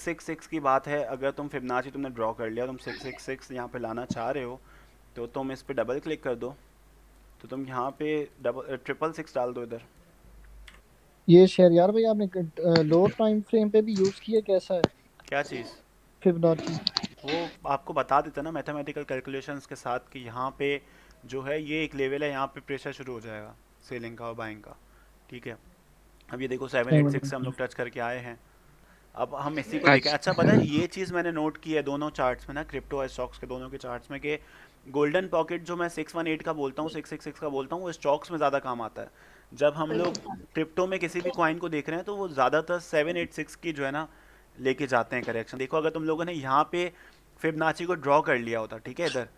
666 की बात है, अगर तुम फिबनाची तुमने ड्रॉ कर लिया, तुम 666 यहाँ पे लाना चाह रहे हो, तो तुम इस पे डबल क्लिक कर दो। तो तुम यहाँ पे डबल 666 डाल दो इधर। ये शहरयार भाई आपने लो टाइम फ्रेम पे भी यूज किया, कैसा है क्या चीज़? फिबोनाची? वो आपको बता देते ना मैथमेटिकल कैलकुलेशंस के साथ कि यहाँ पे जो है ये एक लेवल है, यहाँ पे प्रेशर शुरू हो जाएगा सेलिंग का और बाइंग का। ठीक है, अब ये देखो 786 से हम लोग टच करके आए हैं। अब हम इसी को देखें। अच्छा, पता है अच्छा। ये चीज़ मैंने नोट की है दोनों चार्ट्स में ना, क्रिप्टो और स्टॉक्स के दोनों के चार्ट्स में, कि गोल्डन पॉकेट जो मैं 618 का बोलता हूँ, 666 का बोलता हूँ, वो स्टॉक्स में ज़्यादा काम आता है। जब हम लोग क्रिप्टो में किसी भी कॉइन को देख रहे हैं तो वो ज़्यादातर 786 की जो है ना लेके जाते हैं करेक्शन। देखो, अगर तुम लोगों ने यहाँ पे फिबनाची को ड्रॉ कर लिया होता, ठीक है, इधर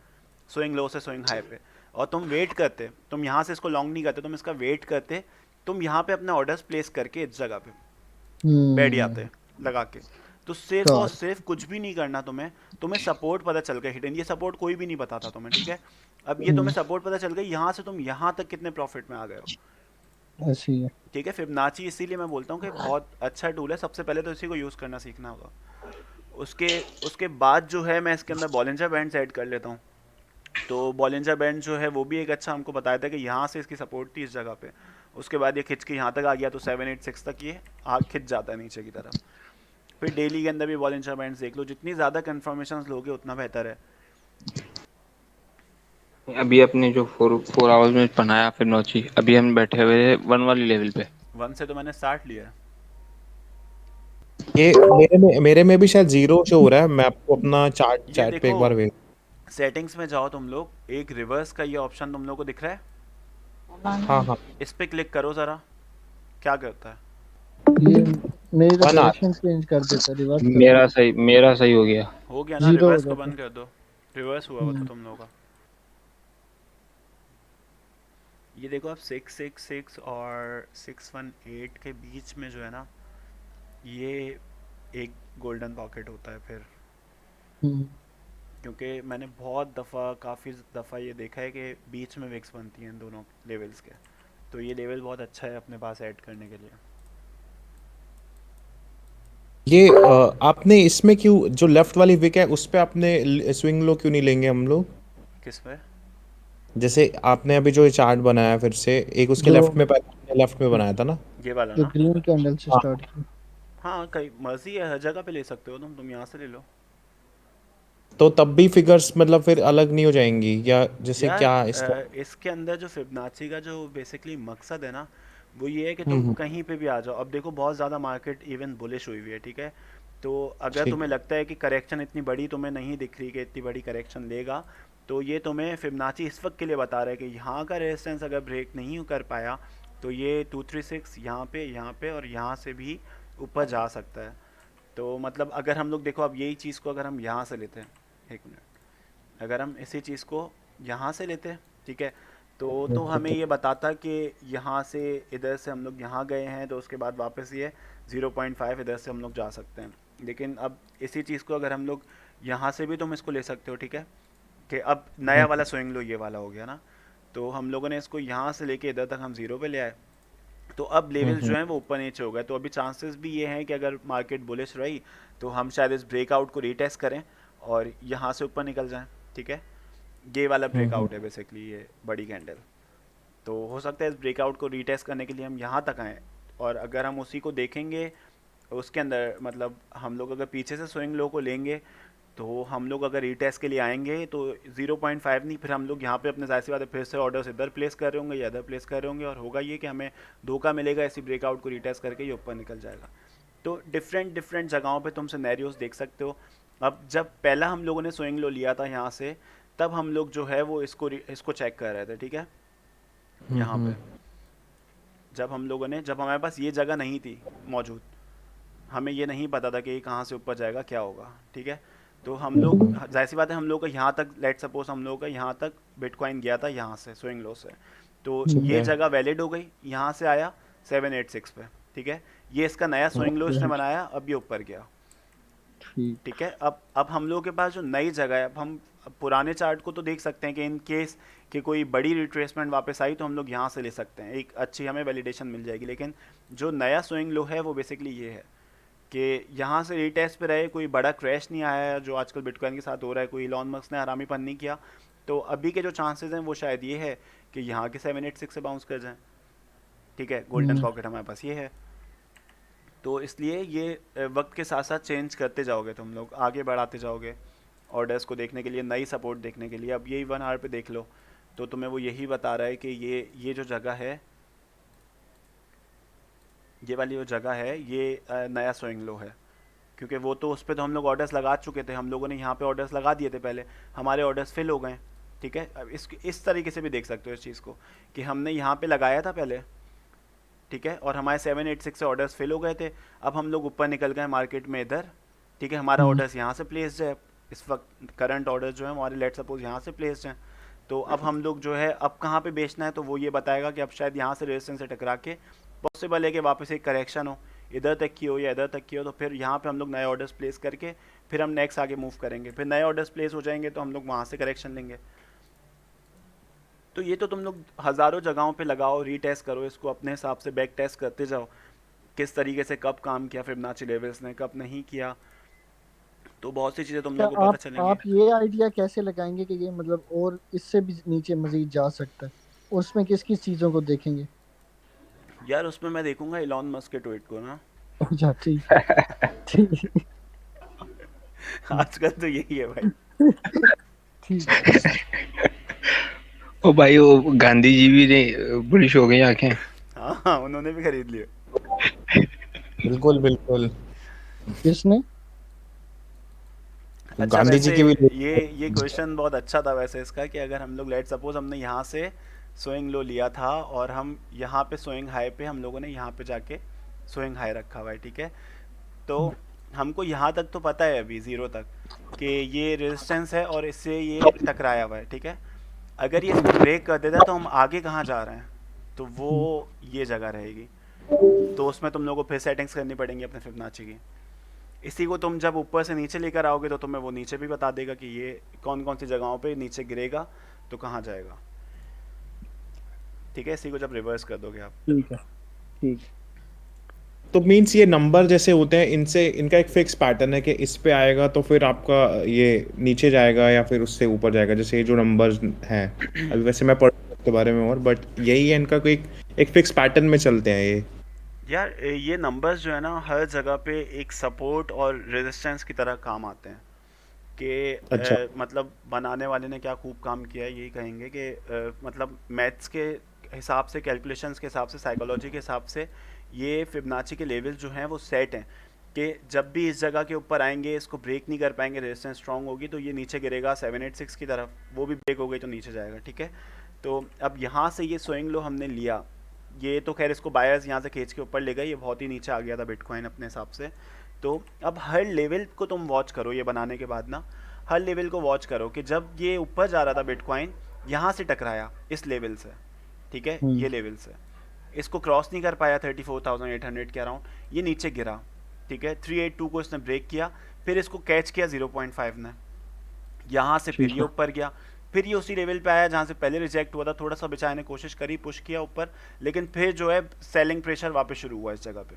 स्विंग लो से स्विंग हाई पे, और तुम वेट करते, तुम यहाँ से इसको लॉन्ग नहीं करते, तुम इसका वेट करते, तुम यहाँ पे अपने ऑर्डर्स प्लेस करके इस जगह पे बैठ जाते हम्म। लगा के, तो सिर्फ और God। सिर्फ कुछ भी नहीं करना तुम्हें। तुम्हें सपोर्ट पता चल गया हिडन, ये सपोर्ट कोई भी नहीं बताता तुम्हें, ठीक है। अब ये हम्म। तुम्हें सपोर्ट पता चल गई, यहाँ से तुम यहाँ तक कितने प्रॉफिट में आ गए हो। ऐसी है। ठीक है, फिबनाची इसीलिए मैं बोलता हूँ कि बहुत अच्छा टूल है। सबसे पहले तो इसी को यूज़ करना सीखना होगा। उसके उसके बाद जो है मैं इसके अंदर बॉलिंजर बैंड ऐड कर लेता हूँ। तो बॉलिंजर बैंड जो है वो भी एक अच्छा हमको बताया था कि यहाँ से इसकी सपोर्ट थी इस जगह पे। उसके बाद ये खिंच के यहाँ तक आ गया, तो 786 तक ये आग खिंच जाता है नीचे की तरफ। फिर डेली के अंदर भी बॉलिंजर बैंड्स देख लो, जितनी ज़्यादा कन्फर्मेशन लोगे उतना बेहतर है। अभी अपने जो 4 4 आवर्स में बनाया फिर नौची, अभी हम बैठे हुए 1 वाली लेवल पे। 1 से तो मैंने स्टार्ट लिया है। ये मेरे में भी शायद जीरो शो हो रहा है। मैं आपको अपना चार्ट ये चैट पे देखो, एक बार भेज। सेटिंग्स में जाओ तुम लोग, एक रिवर्स का ये ऑप्शन तुम लोग को दिख रहा है, हाँ हाँ। इस पे क्लिक करो ज़रा, क्या करता है? ये मेरी तो वन आ डायरेक्शन चेंज कर देता, रिवर्स कर देता। मेरा सही हो गया। हो गया ना, जीरो हो रिवर्स को जाता। बंद कर दो। रिवर्स हुआ हुआ था हम्म। तुम लोगों का। ये देखो, अब 666 और 618 के बीच में जो है ना, ये एक गोल्डन पॉकेट होता है फिर। हम्म। क्योंकि मैंने बहुत दफ़ा, काफ़ी दफ़ा ये देखा है कि बीच में विक्स बनती हैं इन दोनों लेवल्स के। तो ये लेवल बहुत अच्छा है अपने पास ऐड करने के लिए। ये आपने इसमें क्यों जो लेफ्ट वाली विक है उस पे आपने स्विंग लो क्यों नहीं लेंगे हम लोग? किस पे? जैसे आपने अभी जो ये चार्ट बनाया फिर से एक उसके जो लेफ्ट में, पहले आपने लेफ्ट में बनाया था ना? ये वाला जो ना? ग्रीन कैंडल से हाँ। स्टार्ट की। हाँ, कई मर्जी है, हर जगह पे ले सकते हो तुम यहाँ से ले लो। तो तब भी फिगर्स मतलब फिर अलग नहीं हो जाएंगी या जैसे यार क्या इसका? इसके अंदर जो फिबनाची का जो बेसिकली मकसद है ना, वो ये है कि तुम हम्म। कहीं पे भी आ जाओ। अब देखो, बहुत ज़्यादा मार्केट इवन बुलिश हुई हुई है, ठीक है। तो अगर ठीक तुम्हें है। लगता है कि करेक्शन इतनी बड़ी तुम्हें नहीं दिख रही कि इतनी बड़ी करेक्शन लेगा, तो ये तुम्हें फिबनाची इस वक्त के लिए बता रहा है कि यहाँ का रेजिस्टेंस अगर ब्रेक नहीं कर पाया, तो ये 236 यहाँ पे और यहाँ से भी ऊपर जा सकता है। तो मतलब अगर हम लोग देखो, अब यही चीज़ को अगर हम यहाँ से लेते हैं, एक मिनट, अगर हम इसी चीज़ को यहाँ से लेते हैं, ठीक है, तो हमें ये बताता कि यहाँ से इधर से हम लोग यहाँ गए हैं, तो उसके बाद वापस ये 0.5 इधर से हम लोग जा सकते हैं। लेकिन अब इसी चीज़ को अगर हम लोग यहाँ से भी, तुम इसको ले सकते हो, ठीक है, कि अब नया वाला स्विंग लो ये वाला हो गया ना। तो हम लोगों ने इसको यहाँ से लेके इधर तक हम ज़ीरो पे ले आए। तो अब लेवल्स जो हम्म। हैं वो ऊपर नीचे हो गए। तो अभी चांसेस भी ये हैं कि अगर मार्केट बुलिश रही, तो हम शायद इस ब्रेकआउट को रीटेस्ट करें और यहाँ से ऊपर निकल जाएं। ठीक है, ये वाला हम्म। ब्रेकआउट है बेसिकली, ये बड़ी कैंडल। तो हो सकता है इस ब्रेकआउट को रीटेस्ट करने के लिए हम यहाँ तक आएँ, और अगर हम उसी को देखेंगे उसके अंदर, मतलब हम लोग अगर पीछे से स्विंग लो को लेंगे, तो हम लोग अगर रीटेस्ट के लिए आएंगे तो 0.5 नहीं, फिर हम लोग यहाँ पे अपने जाहिर सी बात है फिर से ऑर्डर्स इधर प्लेस कर रहे होंगे या इधर प्लेस कर रहे होंगे, और होगा ये कि हमें धोखा मिलेगा, इसी ब्रेकआउट को रीटेस्ट करके ये ऊपर निकल जाएगा। तो डिफरेंट डिफरेंट जगहों पे तुम सिनेरियोस देख सकते हो। अब जब पहला हम लोगों ने स्विंग लो लिया था यहाँ से, तब हम लोग जो है वो इसको चेक कर रहे थे, ठीक है, यहाँ हम्म। पे। जब हमारे पास ये जगह नहीं थी मौजूद, हमें ये नहीं पता था कि ये कहाँ से ऊपर जाएगा, क्या होगा, ठीक है। तो हम लोग, जाहिर सी बात है, हम लोग का यहाँ तक, लेट सपोज हम लोग का यहाँ तक बिटकॉइन गया था यहाँ से स्विंग लो से, तो ठीक ये है। जगह वैलिड हो गई, यहाँ से आया 786 पे, ठीक है। ये इसका नया स्विंग लो इसने ओके। बनाया, अब ये ऊपर गया, ठीक। ठीक है। अब हम लोगों के पास जो नई जगह है, अब पुराने चार्ट को तो देख सकते हैं कि इन केस कि कोई बड़ी रिट्रेसमेंट वापस आई, तो हम लोग यहाँ से ले सकते हैं, एक अच्छी हमें वैलिडेशन मिल जाएगी। लेकिन जो नया स्विंग लो है वो बेसिकली ये है, कि यहाँ से रीटेस्ट पे रहे, कोई बड़ा क्रैश नहीं आया है जो आजकल बिटकॉइन के साथ हो रहा है, कोई इलॉन मस्क ने हरामीपन नहीं किया। तो अभी के जो चांसेस हैं वो शायद ये है कि यहाँ के 786 से बाउंस कर जाएं। ठीक है, गोल्डन पॉकेट हमारे पास ये है। तो इसलिए ये वक्त के साथ साथ चेंज करते जाओगे, तुम लोग आगे बढ़ाते जाओगे ऑर्डर्स को देखने के लिए, नई सपोर्ट देखने के लिए। अब यही 1 आवर पे देख लो तो तुम्हें वो यही बता रहा है कि ये जो जगह है, ये वाली जो जगह है ये नया स्विंग लो है। क्योंकि वो तो उस पर तो हम लोग ऑर्डर्स लगा चुके थे, हम लोगों ने यहाँ पे ऑर्डर्स लगा दिए थे पहले, हमारे ऑर्डर्स फिल हो गए। ठीक है, अब इस तरीके से भी देख सकते हो इस चीज़ को कि हमने यहाँ पे लगाया था पहले, ठीक है, और हमारे 786 से ऑर्डर्स फिल हो गए थे। अब हम लोग ऊपर निकल गए मार्केट में इधर, ठीक है, हमारा ऑर्डर्स यहाँ से प्लेस्ड है इस वक्त, करंट ऑर्डर्स जो है हमारे लेट सपोज यहाँ से प्लेस्ड हैं। तो अब हम लोग जो है अब कहाँ पे बेचना है, तो वो ये बताएगा कि अब शायद यहाँ से रेजिस्टेंस से टकरा के पॉसिबल है कि वापस एक करेक्शन हो, इधर तक की हो या इधर तक की हो। तो फिर यहाँ पे हम लोग नए ऑर्डर्स प्लेस करके फिर हम नेक्स्ट आगे मूव करेंगे, फिर नए ऑर्डर्स प्लेस हो जाएंगे तो हम लोग वहाँ से करेक्शन लेंगे। तो ये तो तुम लोग हज़ारों जगहों पे लगाओ, रीटेस्ट करो इसको, अपने हिसाब से बैक टेस्ट करते जाओ किस तरीके से कब काम किया फिबोनाची लेवल्स ने, कब नहीं किया। तो बहुत सी चीज़ें तुम क्या लोगों को पता चलेंगी। आप ये आइडिया कैसे लगाएंगे कि ये मतलब और इससे भी नीचे मजीद जा सकता है, और उसमें किस किस चीज़ों को देखेंगे? यार उसमें मैं देखूंगा इलॉन मस्क के ट्वीट को ना। अच्छा ठीक ठीक आजकल तो यही है भाई। ठीक। ओ भाई, वो गांधी जी भी नहीं बुलिश हो गई आंखें। हाँ हाँ, उन्होंने भी खरीद लिए। बिल्कुल बिल्कुल। किसने? अच्छा गांधी जी वैसे की भी ये क्वेश्चन बहुत अच्छा था वैसे इसका, कि अगर हम लोग लेट सपोज हमने यहाँ से स्विंग लो लिया था और हम यहाँ पे स्विंग हाई पे हम लोगों ने यहाँ पे जाके स्विंग हाई रखा हुआ है, ठीक है, तो हमको यहाँ तक तो पता है अभी ज़ीरो तक कि ये रेजिस्टेंस है और इससे ये टकराया हुआ है, ठीक है। अगर ये इसको ब्रेक कर देता है तो हम आगे कहाँ जा रहे हैं, तो वो ये जगह रहेगी। तो उसमें तुम लोगों को फिर सेटिंग्स करनी पड़ेंगी अपने फिबोनाची की। इसी को तुम जब ऊपर से नीचे लेकर आओगे तो तुम्हें वो नीचे भी बता देगा कि ये कौन कौन सी जगहों पे नीचे गिरेगा तो कहाँ जाएगा। ठीक है, इसी को जब रिवर्स कर दोगे आप। ठीक है ठीक। तो मीन्स ये नंबर जैसे होते हैं, इनसे इनका एक फिक्स पैटर्न है कि इस पे आएगा तो फिर आपका ये नीचे जाएगा या फिर उससे ऊपर जाएगा, जैसे ये जो नंबर्स हैं। अभी वैसे मैं पढ़ के बारे में, और बट यही है इनका कोई एक फिक्स पैटर्न में चलते हैं ये। यार ये नंबर्स जो है ना हर जगह पे एक सपोर्ट और रेजिस्टेंस की तरह काम आते हैं कि अच्छा। मतलब बनाने वाले ने क्या खूब काम किया है, यही कहेंगे कि मतलब मैथ्स के हिसाब से, कैलकुलेशंस के हिसाब से, साइकोलॉजी के हिसाब से ये फिबोनाची के लेवल जो हैं वो सेट हैं कि जब भी इस जगह के ऊपर आएंगे इसको ब्रेक नहीं कर पाएंगे, रेजिस्टेंस स्ट्रांग होगी तो ये नीचे गिरेगा 786 की तरफ, वो भी ब्रेक हो गई तो नीचे जाएगा, ठीक है। तो अब यहाँ से ये स्विंग लो हमने लिया, ये तो खैर इसको बायर्स यहाँ से खींच के ऊपर ले गए, ये बहुत ही नीचे आ गया था बिटकॉइन अपने हिसाब से। तो अब हर लेवल को तुम वॉच करो, ये बनाने के बाद ना हर लेवल को वॉच करो कि जब ये ऊपर जा रहा था बिटकॉइन, यहाँ से टकराया इस लेवल से, ठीक है, ये लेवल से इसको क्रॉस नहीं कर पाया 34,800 के अराउंड, ये नीचे गिरा, ठीक है, 382 को इसने ब्रेक किया, फिर इसको कैच किया 0.5 ने, यहाँ से फिर ये ऊपर गया, फिर ये उसी लेवल पे आया जहाँ से पहले रिजेक्ट हुआ था, थोड़ा सा बेचारे ने कोशिश करी, पुश किया ऊपर, लेकिन फिर जो है सेलिंग प्रेशर वापस शुरू हुआ इस जगह पे,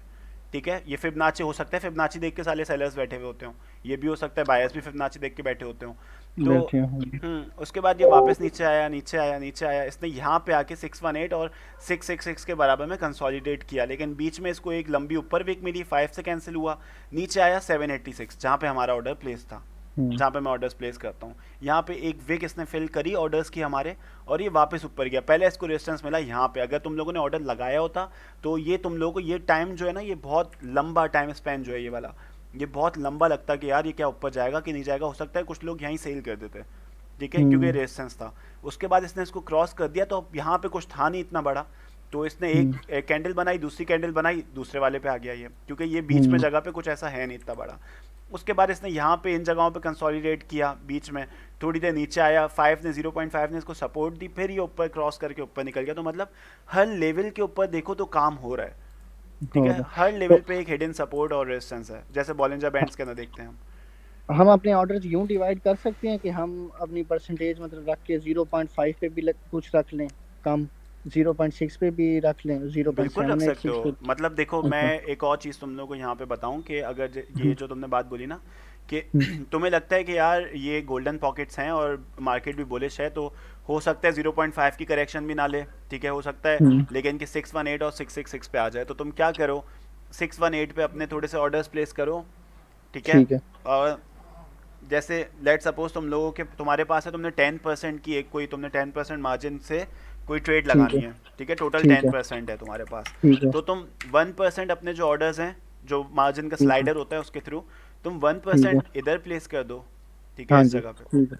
ठीक है। ये फिबोनाची हो सकता है, फिबोनाची देख के साले सेलर्स बैठे हुए होते हो, ये भी हो सकता है बायर्स भी फिबोनाची देख के बैठे होते हो। तो उसके बाद ये वापस नीचे आया, नीचे आया, नीचे आया, इसने यहाँ पे आके 618 और 666 के बराबर में कंसोलिडेट किया, लेकिन बीच में इसको एक लंबी ऊपर विक मिली, 5 से कैंसिल हुआ, नीचे आया 786 जहाँ पे हमारा ऑर्डर प्लेस था, जहाँ पे मैं ऑर्डर्स प्लेस करता हूँ। यहाँ पे एक विक इसने फिल करी ऑर्डर्स की हमारे, और ये वापस ऊपर गया। पहले इसको रेजिस्टेंस मिला यहाँ पे, अगर तुम लोगों ने ऑर्डर लगाया होता तो ये तुम लोगों को ये टाइम जो है ना, ये बहुत लंबा टाइम स्पेन जो है ये वाला, ये बहुत लंबा लगता कि यार ये क्या ऊपर जाएगा कि नहीं जाएगा, हो सकता है कुछ लोग यहीं सेल कर देते, ठीक है, क्योंकि रेजिस्टेंस था। उसके बाद इसने इसको क्रॉस कर दिया तो अब यहाँ पे कुछ था नहीं इतना बड़ा, तो इसने एक कैंडल बनाई, दूसरी कैंडल बनाई, दूसरे वाले पे आ गया ये, क्योंकि ये बीच में जगह पे कुछ ऐसा है नहीं इतना बड़ा। उसके बाद इसने यहाँ पे इन जगहों पे कंसोलिडेट किया, बीच में थोड़ी देर नीचे आया, 0.5 ने इसको सपोर्ट दी, फिर ये ऊपर क्रॉस करके ऊपर निकल गया। तो मतलब हर लेवल के ऊपर देखो तो काम हो रहा है, ठीक है, हर लेवल पे एक हिडन सपोर्ट और रेजिस्टेंस है, जैसे बॉलिंजर बैंड्स के अंदर देखते हैं हम अपने ऑर्डर्स यूं डिवाइड कर सकते हैं कि हम अपनी परसेंटेज मतलब रख के 0.5 पे भी कुछ रख लें कम, 0.6 पे भी रख लें, बिल्कुल रख सकते 0.786 हो। पे? मतलब देखो, मैं अच्छा। एक और चीज़ तुम लोग को यहाँ पे बताऊँ कि अगर ये हम्म, जो तुमने बात बोली ना कि हम्म, तुम्हें लगता है कि यार ये गोल्डन पॉकेट्स हैं और मार्केट भी बुलिश है, तो हो सकता है 0.5 की करेक्शन भी ना ले, ठीक है, हो सकता है, हम्म, लेकिन कि 618 और 666 पे आ जाए, तो तुम क्या करो, 618 पे अपने थोड़े से ऑर्डर्स प्लेस करो, ठीक है। ठीक है। और जैसे लेट सपोज तुम लोगों के तुम्हारे पास है, तुमने 10% की एक कोई तुमने 10% मार्जिन से कोई ट्रेड ठीक लगानी है। है, ठीक है, टोटल ठीक है। 10% है तुम्हारे पास, ठीक है। तो तुम 1% अपने जो ऑर्डर्स हैं, जो मार्जिन का ठीक है। स्लाइडर होता है उसके थ्रू तुम वन ठीक है। परसेंट इधर प्लेस कर दो, ठीक है, हाँ इस जी। जगह पे, ठीक है।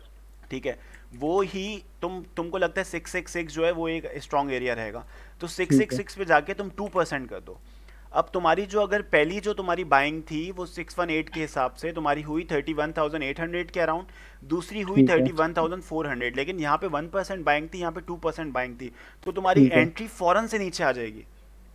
ठीक है। वो ही तुमको लगता है 666 जो है वो एक स्ट्रॉन्ग एरिया रहेगा, तो सिक्स ठीक सिक्स है। सिक्स पे जाके तुम 2% कर दो। अब तुम्हारी जो अगर पहली जो तुम्हारी बाइंग थी वो 618 के हिसाब से तुम्हारी हुई 31,800 के अराउंड, दूसरी हुई ठीक है। 31,400, लेकिन यहाँ पे 1% बाइंग थी, यहाँ पे 2% बाइंग थी, तो तुम्हारी ठीक है। एंट्री फौरन से नीचे आ जाएगी,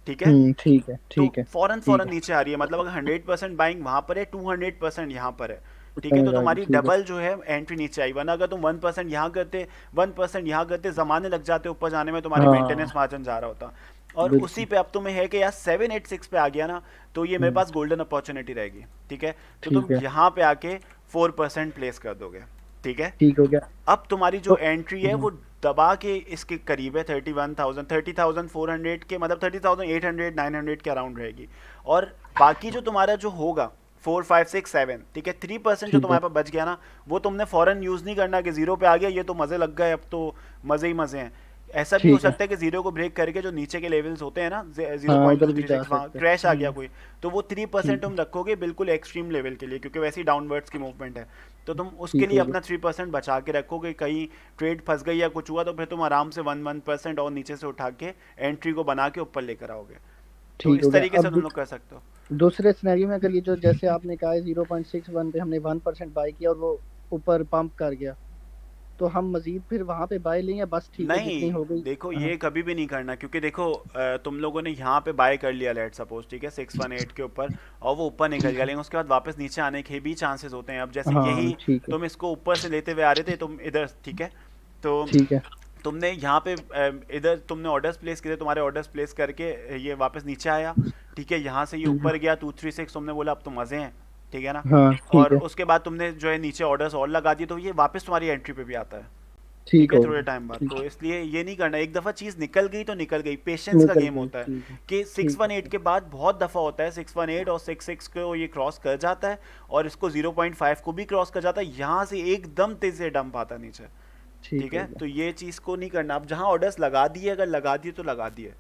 ठीक है। ठीक है। तो ठीक है। फौरन ठीक फौरन है। नीचे आ रही है, मतलब अगर 100% बाइंग वहां पर है, 200% यहाँ पर है, ठीक है, तो समझ आ गई। तुम्हारी ठीक है। डबल जो है एंट्री नीचे आई, वरना अगर तुम 1% यहाँ करते, 1% यहाँ करते, जमाने लग जाते ऊपर जाने में, तुम्हारी हाँ। मेंटेनेंस मार्जिन जा रहा होता। और उसी बिल्कुल। पे अब तुम्हें है कि यार 786 पे आ गया ना, तो ये मेरे हम्म, पास गोल्डन अपॉर्चुनिटी रहेगी, ठीक है, तो तुम ठीक है। यहाँ पे आके 4% प्लेस कर दोगे, ठीक है। ठीक हो गया। अब तुम्हारी जो तो एंट्री है वो दबा के इसके करीब है, 30,400 के, मतलब 30,800 900 के अराउंड रहेगी। और बाकी जो तुम्हारा जो होगा 4 5 6 7, ठीक है, 3% जो ठीक है। तुम्हारे पास बच गया ना, वो तुमने फौरन यूज नहीं करना कि जीरो पे आ गया ये तो मजे लग गए, अब तो मजे ही मजे हैं। ऐसा भी हो ठीक है। सकता है कि जीरो को ब्रेक करके जो नीचे के लेवल्स होते हैं ना, जीरो हाँ, पॉइंट उधर टू भी थ्री जा सिक्स वहाँ सकते हैं। क्रैश आ गया कोई, तो वो 3% ठीक है। तुम रखोगे बिल्कुल एक्सट्रीम लेवल के लिए, क्योंकि वैसी डाउनवर्ड्स की मूवमेंट है, तो तुम उसके ठीक लिए हो गया। अपना 3% बचा के रखोगे, कहीं ट्रेड फंस गई या कुछ हुआ तो फिर तुम आराम से 1% और नीचे से उठा के एंट्री को बना के ऊपर लेकर आओगे। तो ठीक इस हो गया। तरीके से अब तुम लोग कर सकते हो। दूसरे सिनेरियो में अगर ये जो जैसे आपने कहा है 0.61 पे हमने 1% बाय किया और वो ऊपर पंप कर गया, तो हम मजीद फिर वहां पे बाय लें या बस ठीक है जितनी नहीं, हो गई? देखो हाँ। ये कभी भी नहीं करना, क्योंकि देखो तुम लोगों ने यहाँ पे बाय कर लिया लेट सपोज, ठीक है, 618 के ऊपर, और वो ऊपर निकल ठीक गया, है। लेकिन उसके बाद वापस नीचे आने के भी चांसेस होते हैं। अब जैसे हाँ। यही ठीक है। तुम इसको ऊपर से लेते हुए आ रहे थे तुम इधर, ठीक है, तो ठीक है। तुमने यहाँ पे इधर तुमने ऑर्डर्स प्लेस किए, तुम्हारे ऑर्डर्स प्लेस करके ये वापस नीचे आया, ठीक है, यहाँ से ये ठीक है। ऊपर गया 236, तुमने बोला अब तो मज़े हैं, ठीक है ना। हाँ। ठीक और है। उसके बाद तुमने जो है नीचे ऑर्डर्स और लगा दिए, तो ये वापस तुम्हारी एंट्री पे भी आता है, ठीक ठीक है, हो थोड़े गया। टाइम बाद। ठीक तो है। इसलिए ये नहीं करना, एक दफ़ा चीज़ निकल गई तो निकल गई, पेशेंस का निकल गेम गई। होता है। ठीक है। कि ठीक है। 618 के बाद बहुत दफ़ा होता है 618 और 66 को ये क्रॉस कर जाता है, और इसको 0.5 को भी क्रॉस कर जाता है, यहाँ से एकदम तेज़ी से डंप आता है नीचे, ठीक ठीक हो है। गया। तो ये चीज़ को नहीं करना। अब जहाँ ऑर्डर्स लगा दिए, अगर लगा दिए तो लगा दिए,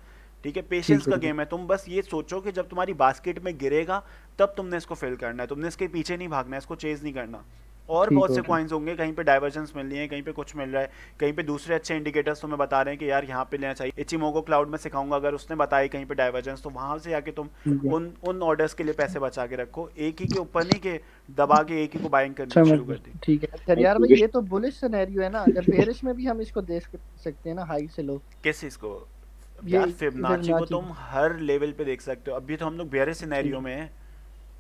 ठीक है, पेशेंस ठीक हो का गया। गेम है। तुम बस ये सोचो कि जब तुम्हारी बास्केट में गिरेगा तब तुमने इसको फिल करना है, तुमने इसके पीछे नहीं भागना है, इसको चेज नहीं करना। और ठीक बहुत हो से गया। कॉइन्स होंगे, कहीं पे डाइवर्जेंस मिल रही है, कहीं पे कुछ मिल रहा है, कहीं पे दूसरे अच्छे इंडिकेटर्स तुम्हें बता रहे हैं कि यार यहाँ पे लेना चाहिए। इचिमोगो क्लाउड में सिखाऊंगा, अगर उसने बताई कहीं पे डाइवर्जेंस, तो वहां से आके तुम ठीक है। उन उन ऑर्डर्स के लिए पैसे बचा के रखो, एक ही के ऊपर नहीं कि दबा के एक ही को बाइंग करनी समझ शुरू कर गया। दी। ठीक है। अगर यार भाई ये तो बुलिश सिनेरियो है ना, अगर बेरिश में भी हम इसको देख सकते हैं ना, हाई से लो। किस चीज को? ये यार फिबनाची को फिबोनाची। तुम हर लेवल पे देख सकते हो। अभी तो हम लोग बेरे सिनेरियो ठीक। में हैं,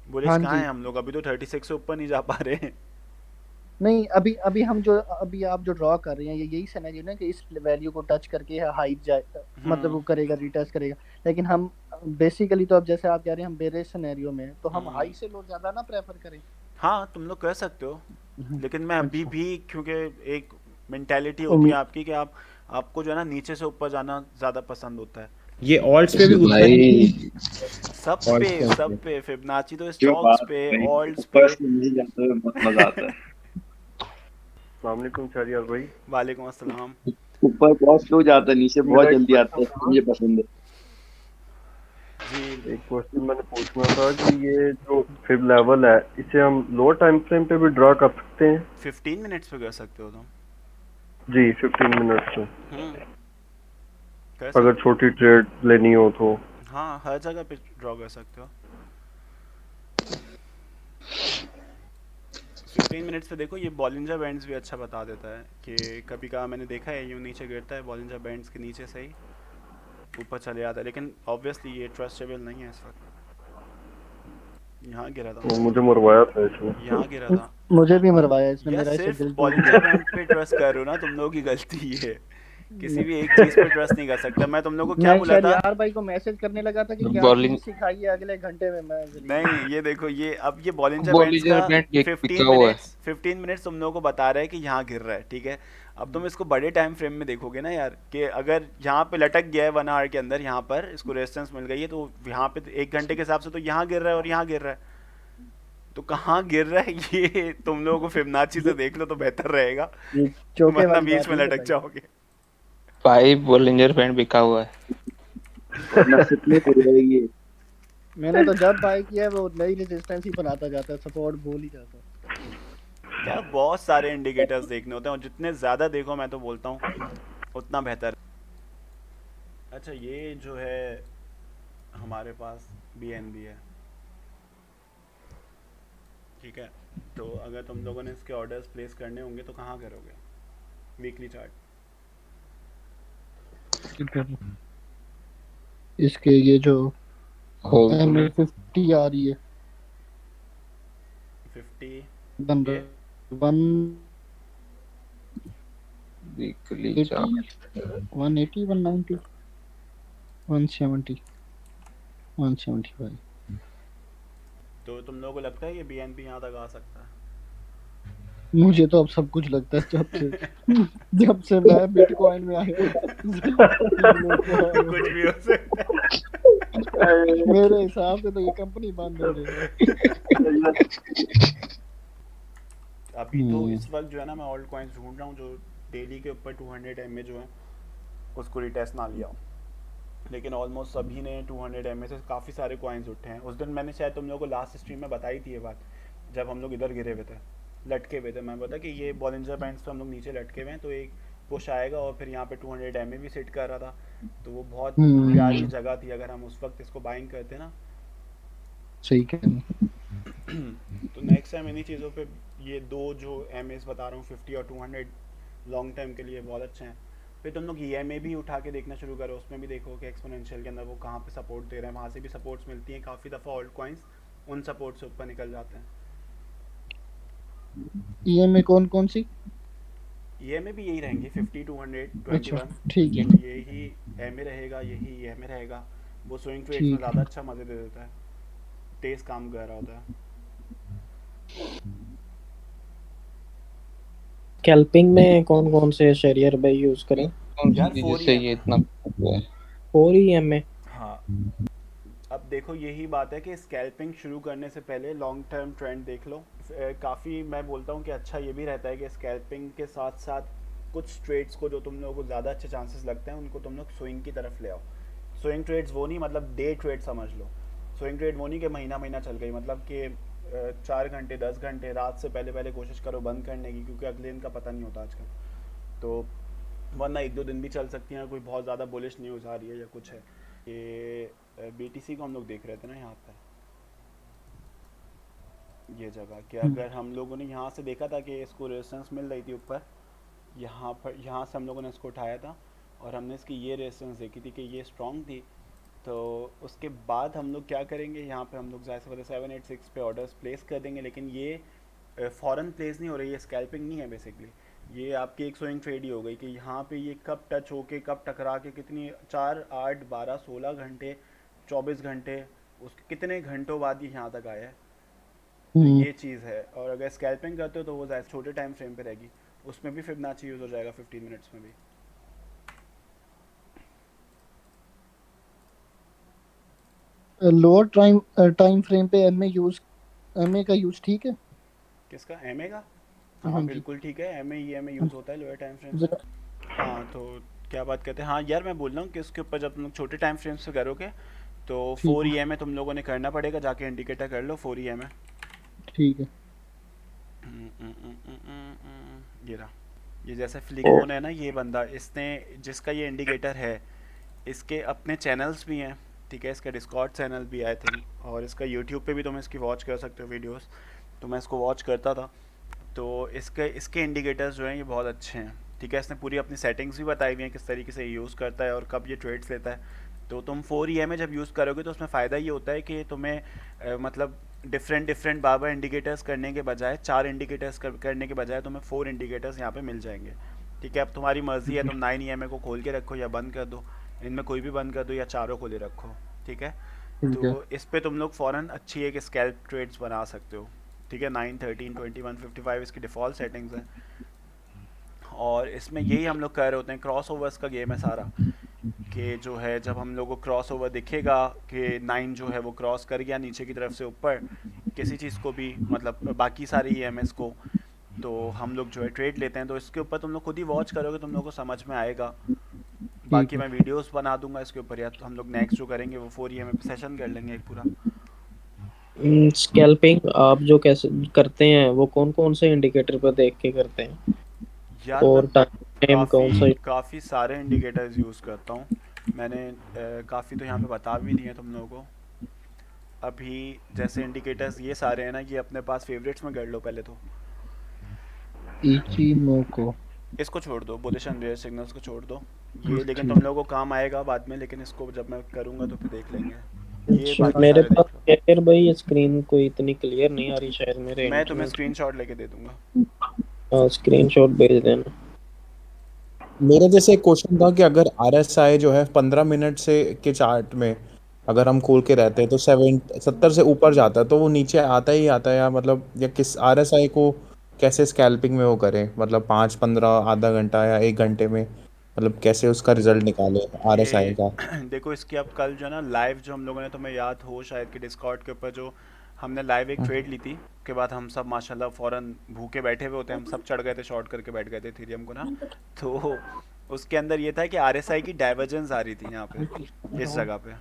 बुलिश हाँ कहाँ जी। है हम लोग, अभी तो 36 से ऊपर नहीं जा पा रहे हैं। नहीं, अभी अभी हम जो अभी आप जो ड्रॉ कर रहे हैं ये यही सिनेरियो ना कि इस वैल्यू को टच करके हाइट जाए, मतलब वो करेगा, रिटच करेगा। लेकिन हम बेसिकली तो अब जैसे आप कह रहे हैं हम बेरिश सिनेरियो में हैं, तो हम हाई से लो ज्यादा ना प्रेफर करें? हाँ, तुम लोग कर सकते हो, लेकिन मैं अभी अच्छा। भी, क्योंकि एक मेंटेलिटी होती है उम्मीद। आपकी कि आपको जो है ना नीचे से ऊपर जाना ज़्यादा पसंद होता है। ये ऑल्ट्स पे भी उतना ही भाई सब ऑल्ट्स पे होता सब है। पे फिबनाची तो जो स्टॉक्स बात पे, है भाई, ऑल्ट्स पे। ऊपर से नीचे जाते हुए बहुत मजा आता है। अस्सलामुअलैकुम शहरियार भाई। वालेकुम अस्सलाम। ऊपर बहुत स्लो जाता है, नीचे बहुत मेरा एक जल्दी आता क्वेश्चन है, था, मुझे पसंद है। जी, एक क्वेश्चन मैंने पूछना था कि ये जो फिब लेवल है इसे हम लो टाइम फ्रेम पे भी ड्रा कर सकते हैं? 15 मिनट्स पे कर सकते हो तुम। जी 15 मिनट्स में, कर अगर सकते छोटी ट्रेड लेनी हो तो। हो, हाँ, हर जगह पे ड्रॉ कर सकते हो। 15 मिनट्स पे देखो, ये बॉलिंजर बैंड्स भी अच्छा बता देता है कि कभी कहा मैंने देखा है यूँ नीचे गिरता है, बॉलिंजर बैंड्स के नीचे से ही ऊपर चले जाता है, लेकिन ऑब्वियसली ये ट्रस्टेबल नहीं है इस वक्त। यहाँ गिरा था, वो मुझे मरवाया था इसमें। यहाँ गिरा था। मुझे भी मरवाया इसने, यार मेरा इसे सिर्फ दिल टूट बॉलिंजर गया। बैंड पे ट्रस्ट कर रहे हो ना, तुम लोगों की गलती है। किसी भी एक चीज पे ट्रस्ट नहीं कर सकता। मैं तुम लोगों को क्या मैं बोला था? शहरियार भाई को मैसेज करने लगा था कि क्या बॉलिंग चीज सिखाइए अगले घंटे में मैं नहीं, ये देखो, ये अब ये बॉलिंजर बैंड्स का बॉलिंजर बैंड बिका 15 हुआ है। मिनट्स 15 मिनट्स तुम लोगों को बता रहा है कि यहाँ गिर रहा है, ठीक है। अब तुम इसको बड़े टाइम फ्रेम में देखोगे ना यार, कि अगर यहाँ पे लटक गया है 1 आवर के अंदर, यहाँ पर इसको रेजिस्टेंस मिल गई है, तो यहाँ पे 1 घंटे के हिसाब से तो यहाँ गिर रहा है और यहाँ गिर रहा है, तो कहाँ गिर रहा है ये तुम लोगों को फिबोनाची से देख लो तो बेहतर रहेगा, ये चौके वरना वाली बीच बात में नहीं लटक बताई। जाओगे। 5 बॉलिंजर बैंड बिका हुआ है। वरना सिटने हो जाएगी। मैंने तो जब बाय किया है वो नई रेजिस्टेंस ही बनाता जाता है, सपोर्ट भूल ही जाता है। क्या बहुत सारे इंडिकेटर्स देखने होते हैं, और जितने ज़्यादा देखो मैं तो बोलता हूँ उतना बेहतर। अच्छा, ये जो है हमारे पास BNB है, ठीक है। तो अगर तुम लोगों ने इसके ऑर्डर्स प्लेस करने होंगे तो कहाँ करोगे? Weekly chart. इसके ये जो होम MA50 आ रही है 50 बन ये रहा वीकली 180 चार्ट 180 190 170 175। तो तुम लोगों को लगता है कि BNB यहाँ तक आ सकता है? मुझे तो अब सब कुछ लगता है जब से मैं बिटकॉइन में आया कुछ भी हो सकता है। मेरे हिसाब से तो ये कंपनी बंद हो जाएगी। अभी तो इस वक्त जो है ना, मैं ऑल्ट कॉइन्स ढूंढ रहा हूँ जो डेली के ऊपर 200 MA जो है उसको रिटेस्ट ना लिया हो, लेकिन ऑलमोस्ट सभी ने 200 MA से काफ़ी सारे कॉइन्स उठे हैं। उस दिन मैंने शायद तुम लोगों को लास्ट स्ट्रीम में बताई थी ये बात, जब हम लोग इधर गिरे हुए थे, लटके हुए थे। मैं बोला कि ये बॉलिंजर बैंड्स पे हम लोग नीचे लटके हुए हैं, तो एक पुश आएगा और फिर यहाँ पे 200 MA भी सेट कर रहा था, तो वो बहुत प्यारी जगह थी। अगर हम उस वक्त इसको बाइंग करते ना, सही कह तो नेक्स्ट टाइम इन्हीं चीज़ों पे ये दो जो MAs बता रहा हूँ 50 और 200 लॉन्ग टाइम के लिए बहुत अच्छे हैं। फिर तुम लोग EMA भी उठा के देखना शुरू करो, उसमें भी देखो कि एक्सपोनेंशियल के अंदर वो कहाँ पे सपोर्ट दे रहे हैं, वहाँ से भी सपोर्ट्स मिलती हैं। काफ़ी दफ़ा ऑल्ट कॉइन्स उन सपोर्ट से ऊपर निकल जाते हैं। EMA कौन कौन सी? EMA भी यही रहेंगे 50 200 अच्छा 21, ठीक है यही MA रहेगा, यही EMA रहेगा। वो स्विंग ट्रेड्स में ठीक ज़्यादा है। अच्छा मज़े दे देता है, तेज़ काम कर रहा होता है। स्कैल्पिंग में कौन कौन से शरियर भाई यूज करें? कौन सी यार चीज 4 जिससे ये EMA, इतना हुआ है? 4 EMA। हाँ। अब देखो यही बात है कि स्कैल्पिंग शुरू करने से पहले लॉन्ग टर्म ट्रेंड देख लो। काफ़ी मैं बोलता हूँ कि अच्छा ये भी रहता है कि स्कैल्पिंग के साथ साथ कुछ ट्रेड्स को जो तुम लोगों को ज़्यादा अच्छे चांसेस लगते हैं उनको तुम लोग स्विंग की तरफ ले आओ। स्विंग ट्रेड्स वो नहीं, मतलब डे ट्रेड समझ लो। स्विंग ट्रेड वो नहीं कि महीना महीना चल गई, मतलब कि 4 घंटे 10 घंटे रात से पहले पहले कोशिश करो बंद करने की, क्योंकि अगले दिन का पता नहीं होता आजकल। तो वरना 1-2 दिन भी चल सकती हैं, कोई बहुत ज़्यादा बुलिश न्यूज़ आ रही है या कुछ है। ये BTC को हम लोग देख रहे थे ना यहाँ पर, ये जगह कि अगर हम लोगों ने यहाँ से देखा था कि इसको रेजिस्टेंस मिल रही थी ऊपर, यहाँ पर यहाँ से हम लोगों ने इसको उठाया था और हमने इसकी ये रेजिस्टेंस देखी थी कि ये स्ट्रॉन्ग थी। तो उसके बाद हम लोग क्या करेंगे, यहाँ पे हम लोग ज़्यादा से ज़्यादा 786 पे ऑर्डर्स प्लेस कर देंगे, लेकिन ये फ़ॉरन प्लेस नहीं हो रही है, स्कैल्पिंग नहीं है बेसिकली। ये आपकी एक स्विंग ट्रेड ही हो गई कि यहाँ पे ये कब टच होके कब टकरा के कितनी 4 8 12 16 घंटे 24 घंटे उसके कितने घंटों बाद ये यहाँ तक आया है। तो ये चीज़ है। और अगर स्कैल्पिंग करते हो तो वो ज़्यादा छोटे टाइम फ्रेम पे रहेगी, उसमें भी फिबोनाची यूज़ हो जाएगा 15 मिनट्स में भी। लोअर टाइम फ्रेम पे MA का यूज ठीक है? किसका? MA का? हाँ हाँ जी। बिल्कुल ठीक है, MA EMA यूज़ होता है लोअर टाइम फ्रेम से। जरा हाँ तो क्या बात कहते हैं, हाँ यार मैं बोल रहा हूँ कि उसके ऊपर जब तुम लोग छोटे टाइम फ्रेम से करोगे तो ठीक 4 है EMA तुम लोगों ने करना पड़ेगा, जाके इंडिकेटर कर लो 4 EMA। ठीक है। ये रहा, ये जैसे फ्लिकोन है ना, ये बंदा, इसने जिसका ये इंडिकेटर है, इसके अपने चैनल्स भी हैं, ठीक है। इसका डिस्कॉर्ड चैनल भी आई थिंक, और इसका यूट्यूब पे भी तुम इसकी वॉच कर सकते हो वीडियोस। तो मैं इसको वॉच करता था, तो इसके इंडिकेटर्स जो हैं ये बहुत अच्छे हैं, ठीक है। इसने पूरी अपनी सेटिंग्स भी बताई हुई हैं किस तरीके से यूज़ करता है और कब ये ट्रेड्स लेता है। तो तुम 4 EMA जब यूज़ करोगे तो उसमें फ़ायदा ये होता है कि तुम्हें मतलब डिफरेंट बार इंडिकेटर्स करने के बजाय 4 इंडिकेटर्स करने के बजाय तुम्हें 4 इंडिकेटर्स यहाँ पे मिल जाएंगे। ठीक है, अब तुम्हारी मर्जी है, तुम 9 EMA को खोल के रखो या बंद कर दो, इनमें कोई भी बंद कर दो या चारों खोले रखो। ठीक है, ठीक है। तो इस पे तुम लोग फ़ौरन अच्छी एक स्कैल्प ट्रेड्स बना सकते हो। ठीक है, 9, 13, 21, 55 इसकी डिफ़ॉल्ट सेटिंग्स हैं, और इसमें यही हम लोग कर रहे होते हैं। क्रॉस ओवर्स का गेम है सारा, कि जो है जब हम लोग को क्रॉस ओवर दिखेगा कि 9 जो है वो क्रॉस कर गया नीचे की तरफ से ऊपर किसी चीज़ को भी, मतलब बाकी सारी EMS को, तो हम लोग जो है ट्रेड लेते हैं। तो इसके ऊपर तुम लोग खुद ही वॉच करोगे, तुम लोग को समझ में आएगा। ठीक बाकी है। मैं वीडियोस बना दूंगा इसके ऊपर, या तो हम लोग नेक्स्ट जो करेंगे वो 4 EMA पे सेशन कर लेंगे एक पूरा। स्कैल्पिंग आप जो कैसे करते हैं वो कौन कौन से इंडिकेटर पर देख के करते हैं, यार मैं और टाइम फ्रेम कौन सा? काफ़ी सारे इंडिकेटर्स यूज़ करता हूँ मैंने, काफ़ी तो यहाँ पे बता भी दिए तुम लोगों को। अभी जैसे इंडिकेटर्स ये सारे हैं ना, ये अपने पास फेवरेट्स में कर लो पहले तो। इचिनोको। इसको छोड़ दो, बुलिश एंड बेयर सिग्नल्स को छोड़ दो, ये लेकिन ठीक। तुम लोगों को काम आएगा बाद में, लेकिन इसको जब मैं करूँगा तो फिर देख लेंगे। ये अच्छा, बाकी मेरे सारे पास देख लो, यार भाई ये स्क्रीन कोई इतनी क्लियर नहीं आ रही, शायद मेरे मैं तुम्हें इंटरनेट। स्क्रीनशॉट लेके दे दूंगा। स्क्रीनशॉट भेज देना। मेरा जैसे एक क्वेश्चन था कि अगर RSI जो है 15 मिनट से के चार्ट में अगर हम खोल के रहते हैं तो 70 से ऊपर जाता है तो वो नीचे आता ही आता है, या मतलब या किस RSI को कैसे स्कैल्पिंग में वो करें, मतलब 5, 15, आधा घंटा या 1 घंटे में, मतलब कैसे उसका रिजल्ट निकाले RSI ये का। देखो, इसकी अब कल जो है ना लाइव, जो हम लोगों ने, तुम्हें याद हो शायद कि डिस्कॉर्ड के ऊपर जो हमने लाइव एक ट्रेड ली थी, के बाद हम सब माशाल्लाह फ़ौरन भूखे बैठे हुए होते हैं, हम सब चढ़ गए थे, शॉर्ट करके बैठ गए थे इथेरियम को ना। तो उसके अंदर ये था कि RSI की डाइवर्जेंस आ रही थी यहाँ पे, इस जगह पे।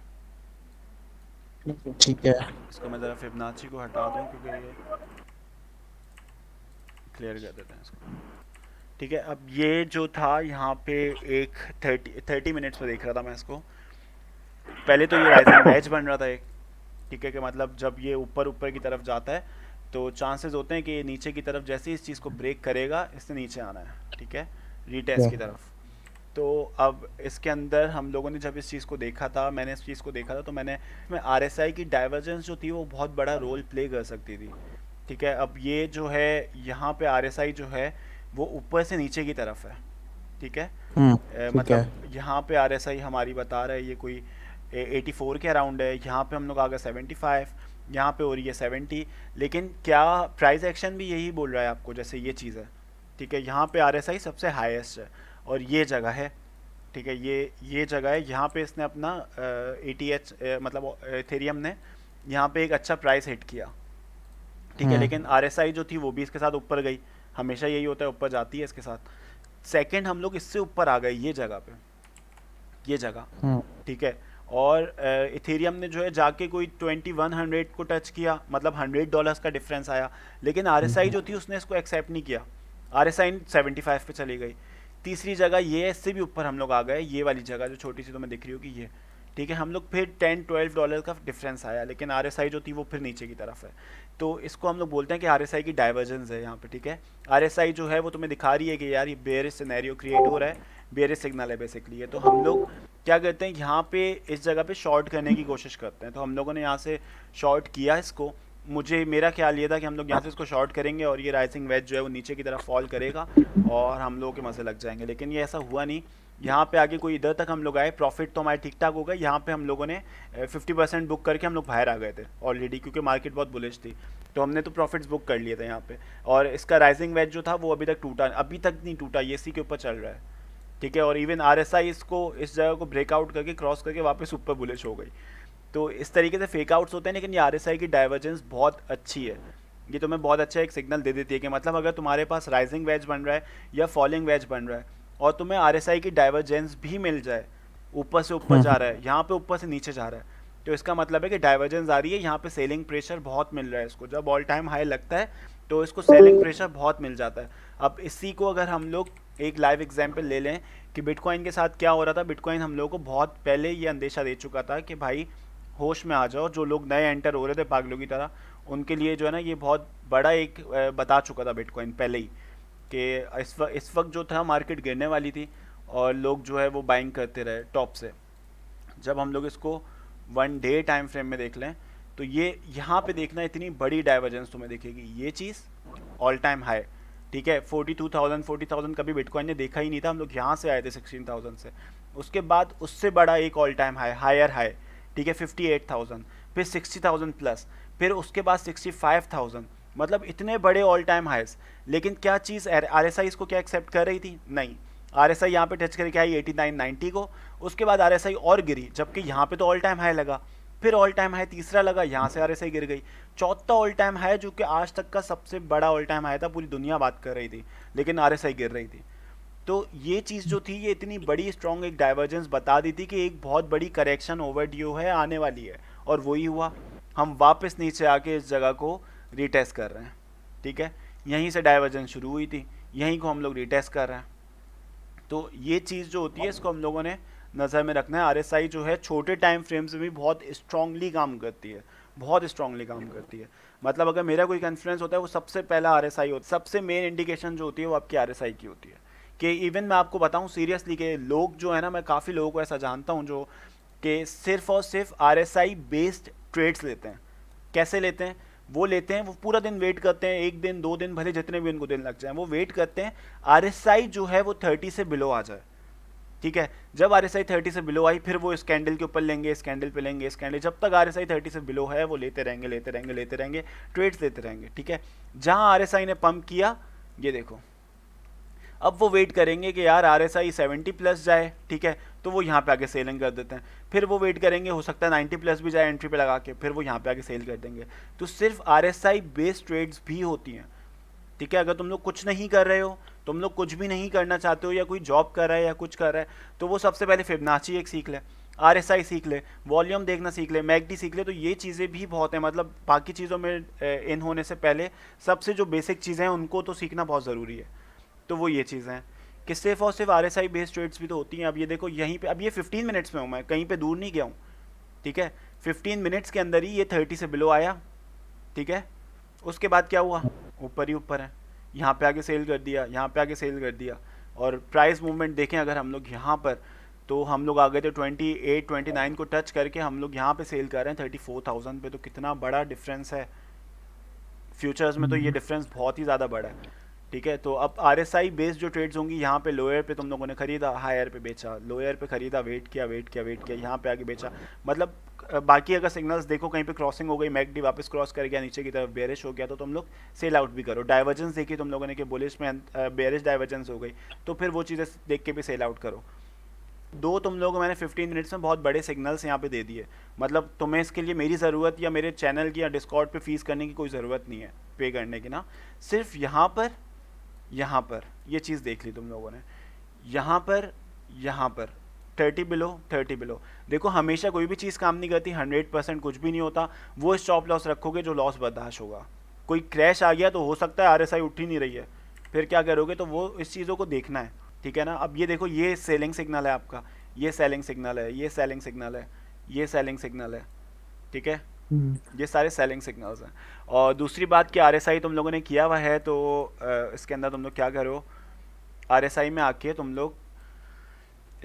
ठीक है। इसको मैं ज़रा फिबनाची को हटा दूँ क्योंकि ये क्लियर कर देते हैं इसको। ठीक है, अब ये जो था यहाँ पे एक 30 मिनट्स में देख रहा था मैं इसको। पहले तो ये राइजिंग वेज बन रहा था एक, ठीक है, कि मतलब जब ये ऊपर ऊपर की तरफ जाता है तो चांसेस होते हैं कि ये नीचे की तरफ जैसे ही इस चीज़ को ब्रेक करेगा इसने नीचे आना है। ठीक है, रीटेस्ट की तरफ। तो अब इसके अंदर हम लोगों ने जब इस चीज़ को देखा था, मैंने इस चीज़ को देखा था, तो मैंने में RSI की डाइवर्जेंस जो थी वो बहुत बड़ा रोल प्ले कर सकती थी। ठीक है, अब ये जो है यहाँ पे RSI जो है वो ऊपर से नीचे की तरफ है। ठीक है, ठीक है। मतलब यहाँ पे RSI हमारी बता रहा है ये कोई 84 के अराउंड है, यहाँ पे हम लोग आ गए 75, यहाँ पे हो रही है 70, लेकिन क्या प्राइस एक्शन भी यही बोल रहा है आपको, जैसे ये चीज़ है। ठीक है, यहाँ पे RSI सबसे हाईएस्ट है और ये जगह है। ठीक है, ये जगह है, यहाँ पे इसने अपना ATH मतलब एथेरियम ने यहाँ पे एक अच्छा प्राइस हिट किया। ठीक है, लेकिन RSI जो थी वो भी इसके साथ ऊपर गई, हमेशा यही होता है, ऊपर जाती है इसके साथ। सेकंड हम लोग इससे ऊपर आ गए ये जगह पे, ये जगह। ठीक है, और इथेरियम ने जो है जाके कोई 2100 को टच किया, मतलब $100 का डिफरेंस आया, लेकिन RSI जो थी उसने इसको एक्सेप्ट नहीं किया, RSI 75 पे चली गई। तीसरी जगह ये है, इससे भी ऊपर हम लोग आ गए, ये वाली जगह जो छोटी सी तुम्हें दिख रही होगी ये। ठीक है, हम लोग फिर $10-12 का डिफरेंस आया, लेकिन RSI जो थी वो फिर नीचे की तरफ है। तो इसको हम लोग बोलते हैं कि RSI की डाइवर्जेंस है यहाँ पे। ठीक है, RSI जो है वो तुम्हें दिखा रही है कि यार ये बेयरिश सिनेरियो क्रिएट हो रहा है, बेयरिश सिग्नल है बेसिकली ये। तो हम लोग क्या करते हैं, यहाँ पे इस जगह पे शॉर्ट करने की कोशिश करते हैं। तो हम लोगों ने यहाँ से शॉर्ट किया इसको, मेरा ख्याल ये था कि हम लोग यहाँ से इसको शॉर्ट करेंगे और ये राइजिंग वेज जो है वो नीचे की तरफ फॉल करेगा और हम लोगों के मजे लग जाएंगे, लेकिन ये ऐसा हुआ नहीं। यहाँ पे आगे कोई इधर तक हम लोग आए, प्रॉफिट तो हमारे ठीक ठाक हो गए। यहाँ पे हम लोगों ने 50% बुक करके हम लोग बाहर आ गए थे ऑलरेडी, क्योंकि मार्केट बहुत बुलिश थी, तो हमने तो प्रॉफिट्स बुक कर लिए थे यहाँ पे। और इसका राइजिंग वेज जो था वो अभी तक नहीं टूटा, ये इसी के ऊपर चल रहा है। ठीक है, और इवन RSI इसको इस जगह को ब्रेकआउट करके क्रॉस करके वापस ऊपर बुलिश हो गई। तो इस तरीके से फेक आउट्स होते हैं, लेकिन ये RSI की डाइवर्जेंस बहुत अच्छी है। ये तुम्हें बहुत अच्छा एक सिग्नल दे देती है कि मतलब अगर तुम्हारे पास राइजिंग वेज बन रहा है या फॉलिंग वेज बन रहा है और तुम्हें RSI की डाइवर्जेंस भी मिल जाए, ऊपर से ऊपर जा रहा है, यहाँ पे ऊपर से नीचे जा रहा है, तो इसका मतलब है कि डाइवर्जेंस आ रही है, यहाँ पे सेलिंग प्रेशर बहुत मिल रहा है इसको। जब ऑल टाइम हाई लगता है तो इसको सेलिंग प्रेशर बहुत मिल जाता है। अब इसी को अगर हम लोग एक लाइव एग्जांपल ले लें कि बिटकॉइन के साथ क्या हो रहा था। बिटकॉइन हम लोगों को बहुत पहले ये अंदेशा दे चुका था कि भाई होश में आ जाओ, जो लोग नए एंटर हो रहे थे पागलों की तरह, उनके लिए जो है ना ये बहुत बड़ा एक बता चुका था बिटकॉइन पहले ही, कि इस वक्त जो था मार्केट गिरने वाली थी और लोग जो है वो बाइंग करते रहे टॉप से। जब हम लोग इसको 1 डे टाइम फ्रेम में देख लें तो ये यहाँ पे देखना, इतनी बड़ी डाइवर्जेंस तुम्हें दिखेगी, ये चीज़ ऑल टाइम हाई। ठीक ठीक है। 42,000 40,000 कभी बिटकॉइन ने देखा ही नहीं था, हम लोग यहाँ से आए थे 16,000 से। उसके बाद उससे बड़ा एक all time high, higher high, ठीक है, 58,000, फिर 60,000 प्लस, फिर उसके बाद 65,000, मतलब इतने बड़े ऑल टाइम हाइज। लेकिन क्या चीज़ RSI इसको क्या एक्सेप्ट कर रही थी? नहीं। RSI यहाँ पे टच करके आई 89-90 को, उसके बाद RSI और गिरी, जबकि यहाँ पे तो ऑल टाइम हाई लगा, फिर ऑल टाइम हाई तीसरा लगा, यहाँ से RSI गिर गई, चौथा ऑल टाइम हाई जो कि आज तक का सबसे बड़ा ऑल टाइम हाई था, पूरी दुनिया बात कर रही थी, लेकिन RSI गिर रही थी। तो ये चीज़ जो थी, ये इतनी बड़ी स्ट्रॉन्ग एक डाइवर्जेंस बता दी थी कि एक बहुत बड़ी करेक्शन ओवरड्यू है, आने वाली है, और वही हुआ। हम वापस नीचे आके इस जगह को रीटेस्ट कर रहे हैं, ठीक है। यहीं से डाइवर्जेंस शुरू हुई थी, यहीं को हम लोग रीटेस्ट कर रहे हैं। तो ये चीज़ जो होती है, इसको हम लोगों ने नज़र में रखना है। RSI जो है छोटे टाइम फ्रेम्स में भी बहुत स्ट्रांगली काम करती है, बहुत स्ट्रांगली काम करती है। मतलब अगर मेरा कोई कॉन्फ्रेंस होता है, वो सबसे पहला RSI होता है, सबसे मेन इंडिकेशन जो होती है वो आपकी RSI की होती है। कि इवन मैं आपको बताऊं सीरियसली कि लोग जो है ना, मैं काफ़ी लोगों को ऐसा जानता हूं जो कि सिर्फ और सिर्फ RSI बेस्ड ट्रेड्स लेते हैं। कैसे लेते हैं? वो लेते हैं, वो पूरा दिन वेट करते हैं, एक दिन 2 दिन, भले जितने भी उनको दिन लग जाए, वो वेट करते हैं RSI जो है वो 30 से बिलो आ जाए, ठीक है। जब RSI 30 से बिलो आई, फिर वो इस कैंडल के ऊपर लेंगे, इस कैंडल पे लेंगे, इस कैंडल, जब तक RSI 30 से बिलो है वो लेते रहेंगे, लेते रहेंगे, लेते रहेंगे, ट्रेड्स लेते रहेंगे, ठीक है। जहां RSI ने पंप किया, ये देखो, अब वो वेट करेंगे कि यार RSI 70 प्लस जाए, ठीक है, तो वो यहाँ पे आके सेलिंग कर देते हैं। फिर वो वेट करेंगे, हो सकता है 90 प्लस भी जाए एंट्री पे लगा के, फिर वो यहाँ पे आके सेल कर देंगे। तो सिर्फ RSI बेस्ड ट्रेड्स भी होती हैं, ठीक है। अगर तुम लोग कुछ नहीं कर रहे हो, तुम लोग कुछ भी नहीं करना चाहते हो, या कोई जॉब कर रहा है या कुछ कर रहा है, तो वो सबसे पहले फिबोनाची एक सीख ले, RSI सीख ले, वॉल्यूम देखना सीख ले, मैकडी सीख ले। तो ये चीज़ें भी बहुत हैं, मतलब बाकी चीज़ों में इन होने से पहले सबसे जो बेसिक चीज़ें हैं उनको तो सीखना बहुत ज़रूरी है। तो वो ये चीज़ें हैं कि सिर्फ और सिर्फ RSI बेस्ड ट्रेड्स भी तो होती हैं। अब ये देखो यहीं पे, अब ये 15 मिनट्स में हूँ मैं, कहीं पे दूर नहीं गया हूँ, ठीक है। 15 मिनट्स के अंदर ही ये 30 से बिलो आया, ठीक है। उसके बाद क्या हुआ? ऊपर ही ऊपर है, यहाँ पे आके सेल कर दिया, यहाँ पे आके सेल कर दिया। और प्राइस मूवमेंट देखें अगर हम लोग यहाँ पर, तो हम लोग आ गए थे 28-29 को टच करके, हम लोग यहाँ पे सेल कर रहे हैं 34,000 पे। तो कितना बड़ा डिफरेंस है फ्यूचर्स में, तो ये डिफरेंस बहुत ही ज़्यादा बड़ा है, ठीक है। तो अब RSI बेस्ड जो ट्रेड्स होंगी, यहाँ पे लोअर पे तुम लोगों ने खरीदा, हायर पे बेचा, लोअर पे खरीदा, वेट किया, वेट किया, वेट किया, यहाँ पे आगे बेचा। मतलब बाकी अगर सिग्नल्स देखो, कहीं पे क्रॉसिंग हो गई, मैकडी वापस क्रॉस कर गया, नीचे की तरफ बेरिश हो गया, तो तुम लोग सेल आउट भी करो। डाइवर्जेंस देखी तुम लोगों ने कि बुलिश में बेरिश डाइवर्जेंस हो गई, तो फिर वो चीज़ें देख के भी सेल आउट करो। दो तुम लोगों को मैंने 15 मिनट्स में बहुत बड़े सिग्नल्स यहाँ पे दे दिए। मतलब तुम्हें इसके लिए मेरी ज़रूरत या मेरे चैनल की या डिस्कॉर्ड पे फीस करने की कोई ज़रूरत नहीं है, पे करने की ना। सिर्फ यहाँ पर ये चीज़ देख ली तुम लोगों ने, यहाँ पर 30 बिलो। देखो हमेशा कोई भी चीज़ काम नहीं करती, 100% कुछ भी नहीं होता। वो स्टॉप लॉस रखोगे जो लॉस बर्दाश्त होगा। कोई क्रैश आ गया तो हो सकता है RSI उठ ही नहीं रही है, फिर क्या करोगे? तो वो इस चीज़ों को देखना है, ठीक है ना। अब ये देखो, ये सेलिंग सिग्नल है आपका, ये सेलिंग सिग्नल है, ये सेलिंग सिग्नल है, ये सेलिंग सिग्नल है, ठीक है। ये सारे सेलिंग सिग्नल्स हैं। और दूसरी बात कि RSI तुम लोगों ने किया हुआ है, तो इसके अंदर तुम लोग क्या करो, RSI में आके तुम लोग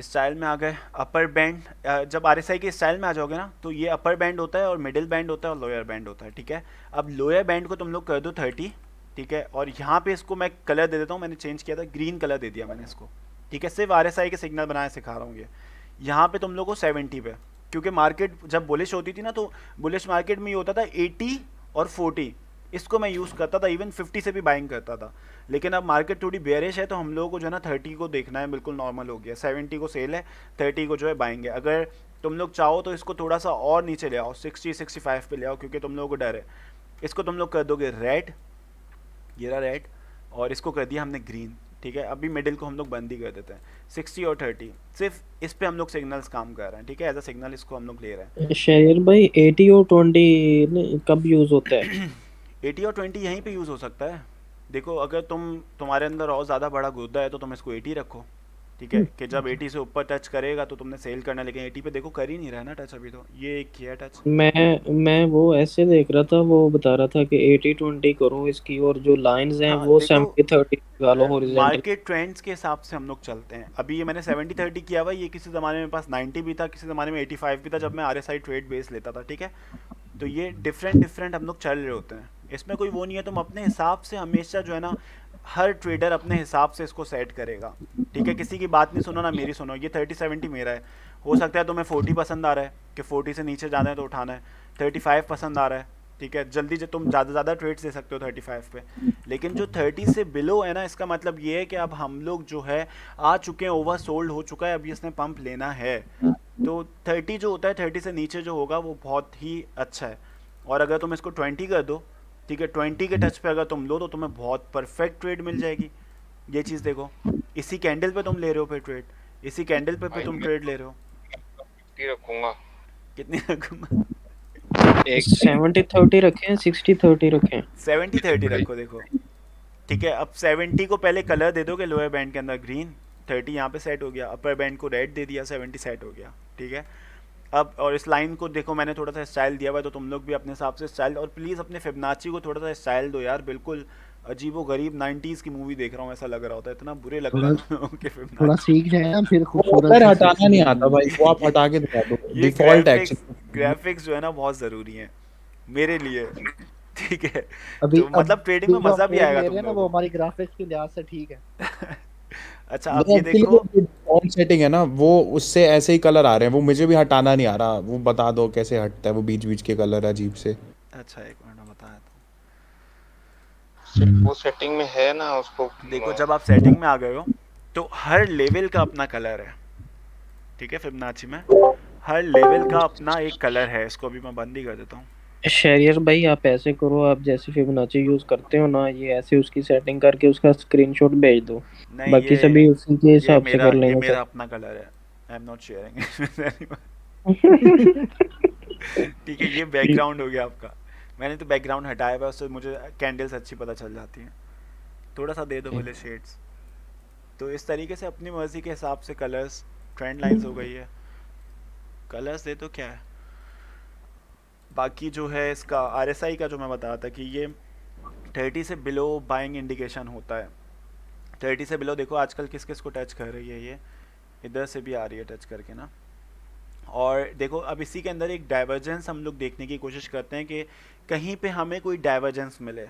स्टाइल में आ गए, अपर बैंड। जब RSI के स्टाइल में आ जाओगे ना, तो ये अपर बैंड होता है और मिडिल बैंड होता है और लोअर बैंड होता है, ठीक है। अब लोअर बैंड को तुम लोग कर दो 30, ठीक है। और यहाँ पे इसको मैं कलर दे देता हूँ, मैंने चेंज किया था, ग्रीन कलर दे दिया मैंने इसको, ठीक है। सिर्फ RSI के सिग्नल बनाए सिखा रहा हूँ ये। यहाँ पे तुम लोग को 70 पे, क्योंकि मार्केट जब बुलिश होती थी ना, तो बुलिश मार्केट में ये होता था 80 और 40, इसको मैं यूज़ करता था, इवन 50 से भी बाइंग करता था। लेकिन अब मार्केट थोड़ी बेयरिश है, तो हम लोगों को जो है ना 30 को देखना है, बिल्कुल नॉर्मल हो गया। 70 को सेल है, 30 को जो है बाइंग है। अगर तुम लोग चाहो तो इसको थोड़ा सा और नीचे ले आओ, 60-65 पे ले आओ, क्योंकि तुम लोगों को डर है। इसको तुम लोग कर दोगे रेड, ये रहा रेड, और इसको कर दिया हमने ग्रीन, ठीक है। अभी मिडिल को हम लोग बंद ही कर देते हैं। 60 और 30 सिर्फ इस पे हम लोग सिग्नल्स काम कर रहे हैं, ठीक है। एज अ सिग्नल इसको हम लोग ले रहे हैं। शेर भाई 80 और 20 कब यूज होता है? 80 और 20 यहीं पे यूज़ हो सकता है। देखो अगर तुम्हारे अंदर और ज़्यादा बड़ा गुद्दा है, तो तुम इसको 80 रखो, ठीक है। कि जब 80 से ऊपर टच करेगा तो तुमने सेल करना, लेकिन 80 पे देखो कर ही नहीं रहा है ना टच अभी, तो ये एक किया टच। मैं वो ऐसे देख रहा था, वो बता रहा था कि 80-20 करो इसकी, और जो लाइंस हैं हाँ वो देखो, 70-30 डालो हॉरिजॉन्टल। मार्केट ट्रेंड्स के हिसाब से हम लोग चलते हैं। अभी ये मैंने 70-30 किया हुआ, ये किसी ज़माने में पास 90 भी था, किसी ज़माने में 85 भी था, जब मैं RSI ट्रेड बेस लेता था, ठीक है। तो ये डिफरेंट हम लोग चल रहे होते हैं, इसमें कोई वो नहीं है। तुम अपने हिसाब से हमेशा जो है ना हर ट्रेडर अपने हिसाब से इसको सेट करेगा, ठीक है। किसी की बात नहीं सुनो ना मेरी सुनो। ये 30-70 मेरा है, हो सकता है तुम्हें 40 पसंद आ रहा है कि 40 से नीचे जाना है तो उठाना है, 35 पसंद आ रहा है, ठीक है। जल्दी से तुम ज़्यादा ज़्यादा ट्रेड्स दे सकते हो 35 पे। लेकिन जो 30 से बिलो है ना, इसका मतलब ये है कि अब हम लोग जो है आ चुके हैं, ओवर सोल्ड हो चुका है, अभी इसने पंप लेना है। तो 30 जो होता है, 30 से नीचे जो होगा वो बहुत ही अच्छा है। और अगर तुम इसको 20 कर दो, ठीक है, 20 के टच पे अगर तुम लो तो तुम्हें बहुत परफेक्ट ट्रेड मिल जाएगी। ये चीज़ देखो, इसी कैंडल पे तुम ले रहे हो फिर ट्रेड, इसी कैंडल पे भाई तुम मैं ट्रेड ले रहे हो। 50 रखूंगा। कितनी रकम? एक 70-30 रखें, 60-30 रखें। 70-30 भाई रखो देखो, ठीक है। अब 70 को पहले कलर दे दोगे लोअर बैंड के अंदर ग्रीन, 30 यहाँ पे सेट हो गया, अपर बैंड को रेड दे दिया, 70 सेट हो गया, ठीक है। अब और इस लाइन को देखो, मैंने थोड़ा सा स्टाइल दिया हुआ है, तो तुम लोग भी अपने हिसाब से स्टाइल, और प्लीज़ अपने फिबनाची को थोड़ा सा स्टाइल दो यार। बिल्कुल अजीबो गरीब 90s की मूवी देख रहा हूँ ऐसा लग रहा होता है, इतना बुरे लगते थोड़ा हैं तुम लोगों के थोड़ा फिबनाची। सीख जाए ना, फिर वो खूबसूरत कलर सी हटाना नहीं आता भाई, वो आप सेक्सी। हटा के दिखा दो, ये डिफॉल्ट ग्राफिक्स एक्शन। ग्राफिक्स जो है ना बहुत ज़रूरी है मेरे लिए, ठीक है। अभी तो मतलब ट्रेडिंग अभी में जो हम मज़ा भी ट्रेड आएगा ले रहे तुम हैं ना, लोगों वो को। हमारी ग्राफिक्स के लिहाज से ठीक है। अच्छा अब नहीं ये एक्चुअली देखो, वो डिफॉल्ट सेटिंग है ना, वो उससे ऐसे ही कलर आ रहे हैं, वो मुझे भी हटाना नहीं आ रहा, वो बता दो कैसे हटता है वो बीच बीच के कलर अजीब से। अच्छा एक मिनट में बताया था। वो सेटिंग में है ना उसको। देखो जब आप सेटिंग में आ गए हो तो हर लेवल का अपना कलर है, ठीक है। फिबनाची में हर लेवल का अपना एक कलर है। इसको अभी मैं बंद ही कर देता हूँ। शहरियर भाई आप ऐसे करो, आप जैसे फिबोनाची यूज करते हो ना, ये ऐसे उसकी सेटिंग करके उसका स्क्रीनशॉट भेज दो। नहीं बाकी सभी उसी के हिसाब से कर ये लेंगे मेरा सब। अपना कलर है, आई एम नॉट शेयरिंग। ठीक है, ये ठीक। बैकग्राउंड हो गया आपका। मैंने तो बैकग्राउंड हटाया हुआ है, उससे मुझे कैंडल्स अच्छी पता चल जाती हैं। थोड़ा सा दे दो भले शेड्स। तो इस तरीके से अपनी मर्जी के हिसाब से कलर्स, ट्रेंड लाइंस हो गई है, कलर्स दे तो क्या है। बाकी जो है इसका आरएसआई का जो मैं बता रहा था कि ये 30 से बिलो बाइंग इंडिकेशन होता है। 30 से बिलो देखो आजकल किस किस को टच कर रही है, ये इधर से भी आ रही है टच करके ना। और देखो अब इसी के अंदर एक डाइवर्जेंस हम लोग देखने की कोशिश करते हैं कि कहीं पे हमें कोई डाइवर्जेंस मिले,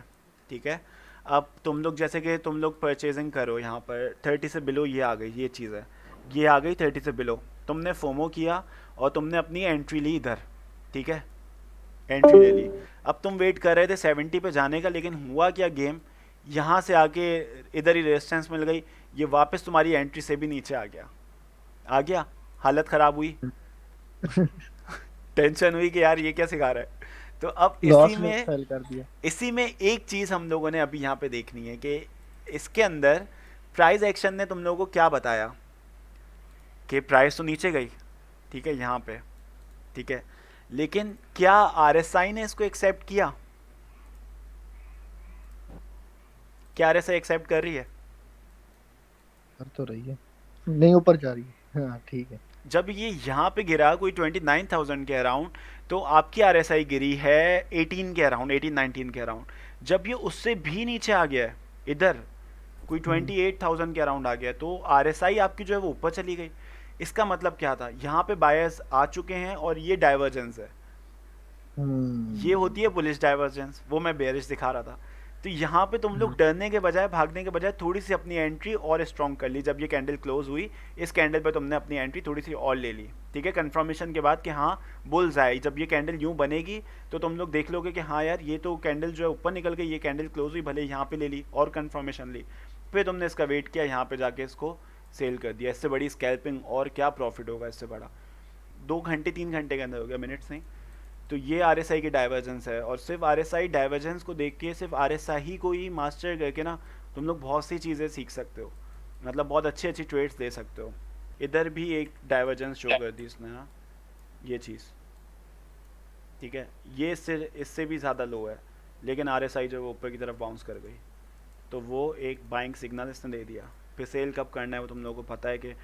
ठीक है। अब तुम लोग जैसे कि तुम लोग परचेजिंग करो, यहाँ पर 30 से बिलो ये आ गई, ये चीज़ है, ये आ गई 30 से बिलो, तुमने फोमो किया और तुमने अपनी एंट्री ली इधर, ठीक है, एंट्री ले ली। अब तुम वेट कर रहे थे 70 पे जाने का, लेकिन हुआ क्या, गेम यहाँ से आके इधर ही रेजिस्टेंस मिल गई, ये वापस तुम्हारी एंट्री से भी नीचे आ गया, आ गया, हालत ख़राब हुई, टेंशन हुई कि यार ये क्या सिखा रहा है। तो अब लॉस में सेल कर दिया। इसी में एक चीज़ हम लोगों ने अभी यहाँ पे देखनी है कि इसके अंदर प्राइस एक्शन ने तुम लोगों को क्या बताया कि प्राइस तो नीचे गई, ठीक है, यहाँ पे, ठीक है, लेकिन क्या आरएसआई ने इसको एक्सेप्ट किया? क्या आरएसआई एक्सेप्ट कर रही है? कर तो रही है, नहीं ऊपर जा रही है, हाँ ठीक है। जब ये यहाँ पे गिरा कोई 29,000 के अराउंड, तो आपकी आरएसआई गिरी है 18 के अराउंड, 18-19 के अराउंड। जब ये उससे भी नीचे आ गया है इधर कोई 28,000 के अराउंड आ गया, तो आरएसआई आपकी जो है वो ऊपर चली गई। इसका मतलब क्या था, यहाँ पे बायर्स आ चुके हैं और ये डाइवर्जेंस है, ये होती है बुलिश डाइवर्जेंस, वो मैं बेरिश दिखा रहा था। तो यहाँ पे तुम लोग डरने के बजाय, भागने के बजाय थोड़ी सी अपनी एंट्री और स्ट्रॉन्ग कर ली। जब ये कैंडल क्लोज हुई, इस कैंडल पे तुमने अपनी एंट्री थोड़ी सी और ले ली, ठीक है, कंफर्मेशन के बाद कि हाँ बुल्स आए। जब ये कैंडल यूँ बनेगी तो तुम लोग देख लोगे कि हाँ यार ये तो कैंडल जो है ऊपर निकल गई, ये कैंडल क्लोज हुई, भले यहाँ पे ले ली और कंफर्मेशन ली, फिर तुमने इसका वेट किया, यहाँ पे जाके इसको सेल कर दिया। इससे बड़ी स्कैल्पिंग और क्या प्रॉफिट होगा इससे बड़ा, 2 घंटे 3 घंटे के अंदर हो गया, मिनट्स नहीं। तो ये आरएसआई की डाइवर्जेंस है, और सिर्फ आरएसआई डाइवर्जेंस को देख के, सिर्फ आरएसआई को ही मास्टर करके ना तुम लोग बहुत सी चीज़ें सीख सकते हो, मतलब बहुत अच्छी अच्छी ट्रेड्स दे सकते हो। इधर भी एक डाइवर्जेंस शो कर दी इसने ना, ये चीज़, ठीक है, ये इससे भी ज़्यादा लो है, लेकिन आरएसआई जो ऊपर की तरफ बाउंस कर गई, तो वो एक बाइंग सिग्नल इसने दे दिया। फिर सेल कब करना है वो तुम लोगों को पता है कि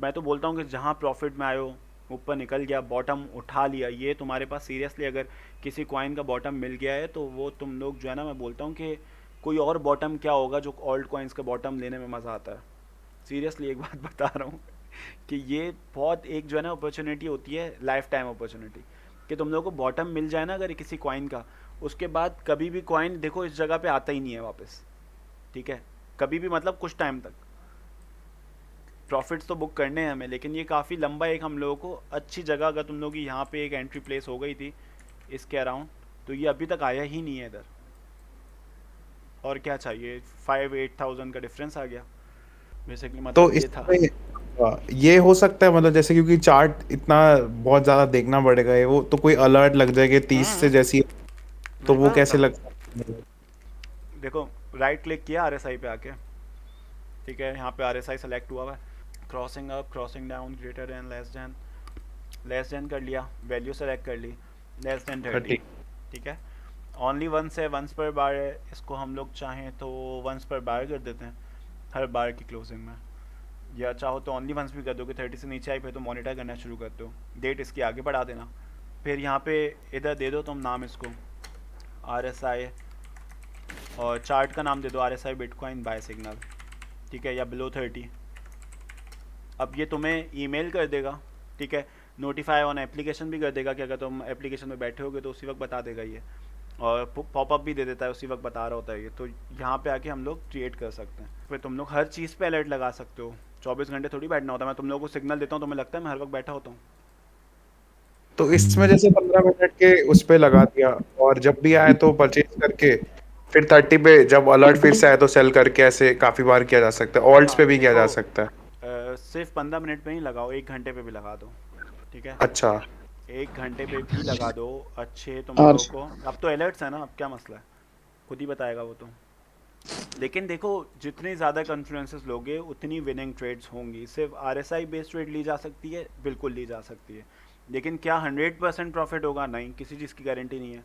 मैं तो बोलता हूँ कि जहाँ प्रॉफिट में आयो, ऊपर निकल गया, बॉटम उठा लिया, ये तुम्हारे पास सीरियसली अगर किसी कॉइन का बॉटम मिल गया है तो वो तुम लोग जो है ना, मैं बोलता हूँ कि कोई और बॉटम क्या होगा जो ऑल्ट कॉइन्स का बॉटम लेने में मज़ा आता है। सीरियसली एक बात बता रहा हूँ कि ये बहुत एक जो है ना अपॉर्चुनिटी होती है, लाइफ टाइम अपॉर्चुनिटी, कि तुम लोग को बॉटम मिल जाए ना अगर किसी कॉइन का, उसके बाद कभी भी कॉइन देखो इस जगह पे आता ही नहीं है वापस, ठीक है, कभी भी, मतलब कुछ टाइम तक प्रॉफिट्स तो बुक करने हैं हमें, लेकिन ये काफ़ी लंबा एक हम लोगों को अच्छी जगह, अगर तुम लोग की यहाँ पे एक एंट्री प्लेस हो गई थी इसके अराउंड, तो ये अभी तक आया ही नहीं है इधर। और क्या चाहिए, 5-8 थाउजेंड का डिफरेंस आ गया बेसिकली, तो मतलब ये था। इसमें ये हो सकता है मतलब जैसे क्योंकि चार्ट इतना बहुत ज्यादा देखना पड़ेगा ये वो तो कोई अलर्ट लग जाए कि 30 से जैसी तो वही वो बात कैसे था। लग देखो राइट क्लिक किया आरएसआई पे आके, ठीक है, यहाँ पे आरएसआई सेलेक्ट हुआ हुआ है, crossing up, crossing down, greater than, less than कर लिया, वैल्यू सेलेक्ट कर ली, लेस देन 30, 30 ठीक है। ओनली वंस है, वंस पर बार है, इसको हम लोग चाहें तो वंस पर बार कर देते हैं हर बार की क्लोजिंग में, या चाहो तो ओनली वंस भी कर दो कि 30 से नीचे आई फिर तो मॉनिटर करना शुरू कर दो, डेट इसकी आगे बढ़ा देना। फिर यहाँ पे इधर दे दो तुम नाम इसको RSI, और चार्ट का नाम दे दो RSI बिटकॉइन बाय सिग्नल, ठीक है, या बिलो 30। अब ये तुम्हें ईमेल कर देगा, ठीक है, नोटिफाई ऑन एप्लीकेशन भी कर देगा कि अगर तुम एप्लीकेशन में बैठे होगे तो उसी वक्त बता देगा ये, और पॉपअप भी दे देता है उसी वक्त बता रहा होता है ये। तो यहाँ पे आके हम लोग क्रिएट कर सकते हैं, फिर तुम लोग हर चीज़ पे अलर्ट लगा सकते हो, 24 घंटे थोड़ी बैठना होता है। मैं तुम लोगों को सिग्नल देता हूँ, तुम्हें लगता है मैं हर वक्त बैठा होता हूँ? तो इसमें जैसे 15 मिनट के उस पे लगा दिया और जब भी आए तो परचेज करके फिर 30 पे जब अलर्ट फिर से आए तो सेल करके ऐसे काफी बार किया जा सकता है, ऑल्ट्स हाँ पे भी किया जा देखो, सकता है। सिर्फ 15 मिनट में ही लगाओ, 1 घंटे पे भी लगा दो, ठीक है, अच्छा 1 घंटे पे भी लगा दो। अच्छे तुम और लोगों को अब तो अलर्ट्स है ना, अब क्या मसला है, खुद ही बताएगा वो तो। लेकिन देखो जितने ज़्यादा कॉन्फ्लुएंसेस लोगे उतनी विनिंग ट्रेड्स होंगी। सिर्फ RSI बेस्ड ट्रेड ली जा सकती है, बिल्कुल ली जा सकती है, लेकिन क्या 100% प्रॉफिट होगा? नहीं, किसी चीज़ की गारंटी नहीं है,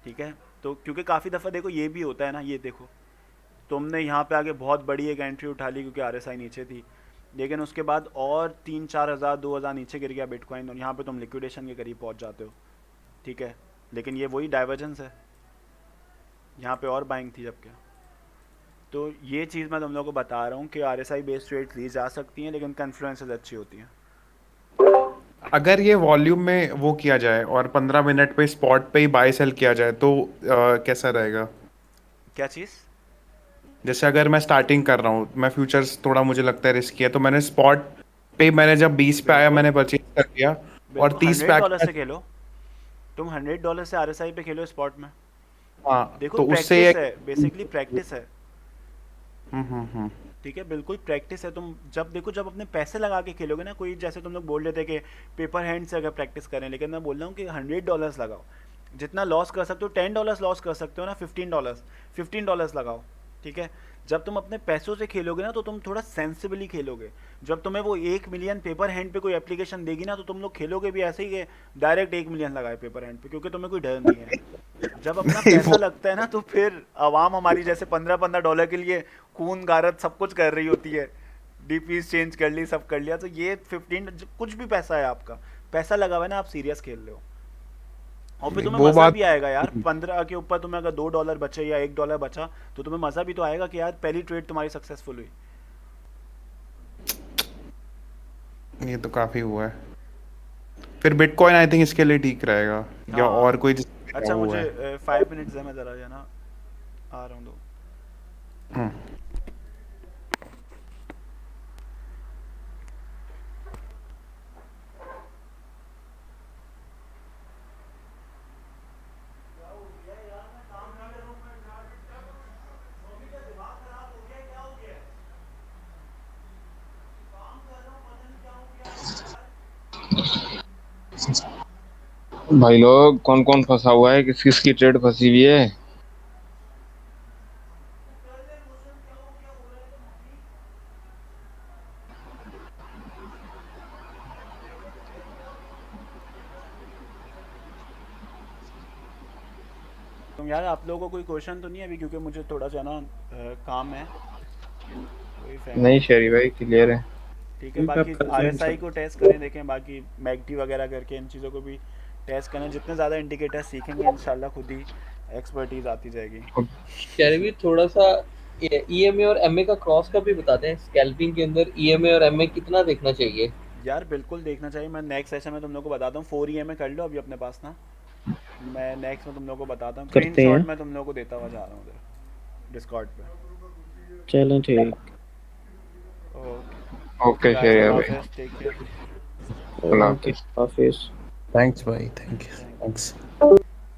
ठीक है। तो क्योंकि काफ़ी दफ़ा देखो ये भी होता है ना, ये देखो तुमने यहाँ पे आगे बहुत बड़ी एक एंट्री उठा ली क्योंकि RSI नीचे थी, लेकिन उसके बाद और 3-4 हज़ार 2 हज़ार नीचे गिर गया बिटकॉइन, और यहाँ पे तुम लिक्विडेशन के करीब पहुँच जाते हो, ठीक है, लेकिन ये वही डाइवर्जेंस है, यहाँ पे और बाइंग थी जब क्या। तो ये चीज़ मैं तुम लोगों को बता रहा हूँ कि RSI बेस्ड ट्रेड्स ली जा सकती हैं, लेकिन कन्फ्लुएंसेस अच्छी होती हैं। अगर ये वॉल्यूम में वो किया जाए और 15 मिनट पे स्पॉट पे ही बाय सेल किया जाए तो कैसा रहेगा? क्या चीज़? जैसे अगर मैं स्टार्टिंग कर रहा हूँ, मैं फ्यूचर्स थोड़ा मुझे लगता है रिस्की है, तो मैंने स्पॉट पे मैंने जब 20 पे आया बिल्कुल मैंने परचेज कर लिया और बिल्कुल, 30 पे $100 आके से खेलो, तुम $100 से RSI पे खेलो स्पॉट में। हाँ देखो तो उससे प्रैक्टिस है, बेसिकली प्रैक्टिस है, हम्म। ठीक है, बिल्कुल प्रैक्टिस है। तुम जब देखो, जब अपने पैसे लगा के खेलोगे ना, कोई जैसे तुम लोग बोल रहे थे कि पेपर हैंड से अगर प्रैक्टिस करें, लेकिन मैं बोल रहा हूँ कि $100 लगाओ, जितना लॉस कर सकते हो, $10 लॉस कर सकते हो ना, $15 लगाओ, ठीक है। जब तुम अपने पैसों से खेलोगे ना तो तुम थोड़ा सेंसिबली खेलोगे। जब तुम्हें वो 1 मिलियन पेपर हैंड पे कोई एप्लीकेशन देगी ना, तो तुम लोग खेलोगे भी ऐसे ही कि डायरेक्ट 1 मिलियन लगाए पेपर हैंड पे, क्योंकि तुम्हें कोई डर नहीं है। जब अपना नहीं पैसा वो लगता है ना, तो फिर आवाम हमारी जैसे 15-15 डॉलर के लिए खून गारत सब कुछ कर रही होती है, डीपीज चेंज कर ली, सब कर लिया। तो ये 15 कुछ भी पैसा है आपका, पैसा लगा हुआ है ना, आप सीरियस खेल रहे हो, और फिर तुम्हें वो मज़ा बात भी आएगा यार। 15 के ऊपर तुम्हें अगर $2 बचे या $1 बचा, तो तुम्हें मज़ा भी तो आएगा कि यार पहली ट्रेड तुम्हारी सक्सेसफुल हुई। ये तो काफी हुआ है। फिर बिटकॉइन आई थिंक इसके लिए ठीक रहेगा या हाँ, और कोई जिसका अच्छा, वो मुझे है। 5 मिनट्स है, मैं ज़रा जो है ना आ रहा हूँ दो। हम्म। भाई लोग कौन कौन फंसा हुआ है, किस किस की ट्रेड फंसी हुई है? तुम यार, आप लोगों को कोई क्वेश्चन तो नहीं है अभी, क्योंकि मुझे थोड़ा सा ना काम है, वही नहीं फैमिली। शेरी भाई क्लियर है। ठीक है, बाकी RSI को टेस्ट करें, देखें, बाकी मैगटी वगैरह करके इन चीज़ों को भी टेस्ट करें। जितने ज़्यादा इंडिकेटर सीखेंगे इंशाल्लाह खुद ही एक्सपर्टीज आती जाएगी। भी थोड़ा सा ईएमए और एमए का क्रॉस का भी बताते हैं, स्कैल्पिंग के अंदर ईएमए और एमए कितना देखना चाहिए? यार बिल्कुल देखना चाहिए, मैं नेक्स्ट सेशन में तुम लोग को बताता हूँ। 4 EMA कर लो अभी अपने पास ना, मैं नेक्स्ट में तुम लोग को बताता हूँ, स्क्रीन करते हैं। शॉट मैं तुम लोग को देता हुआ जा रहा हूँ उधर। डिस्कॉर्ड पे। चलें ठीक। ओके ओके गाइस, शेर अल्लाह भाई, हाफिज़, टेक केयर। अल्लाह ओके हाफिज। हाफिज। थैंक्स भाई, थैंक यू, थैंक्स।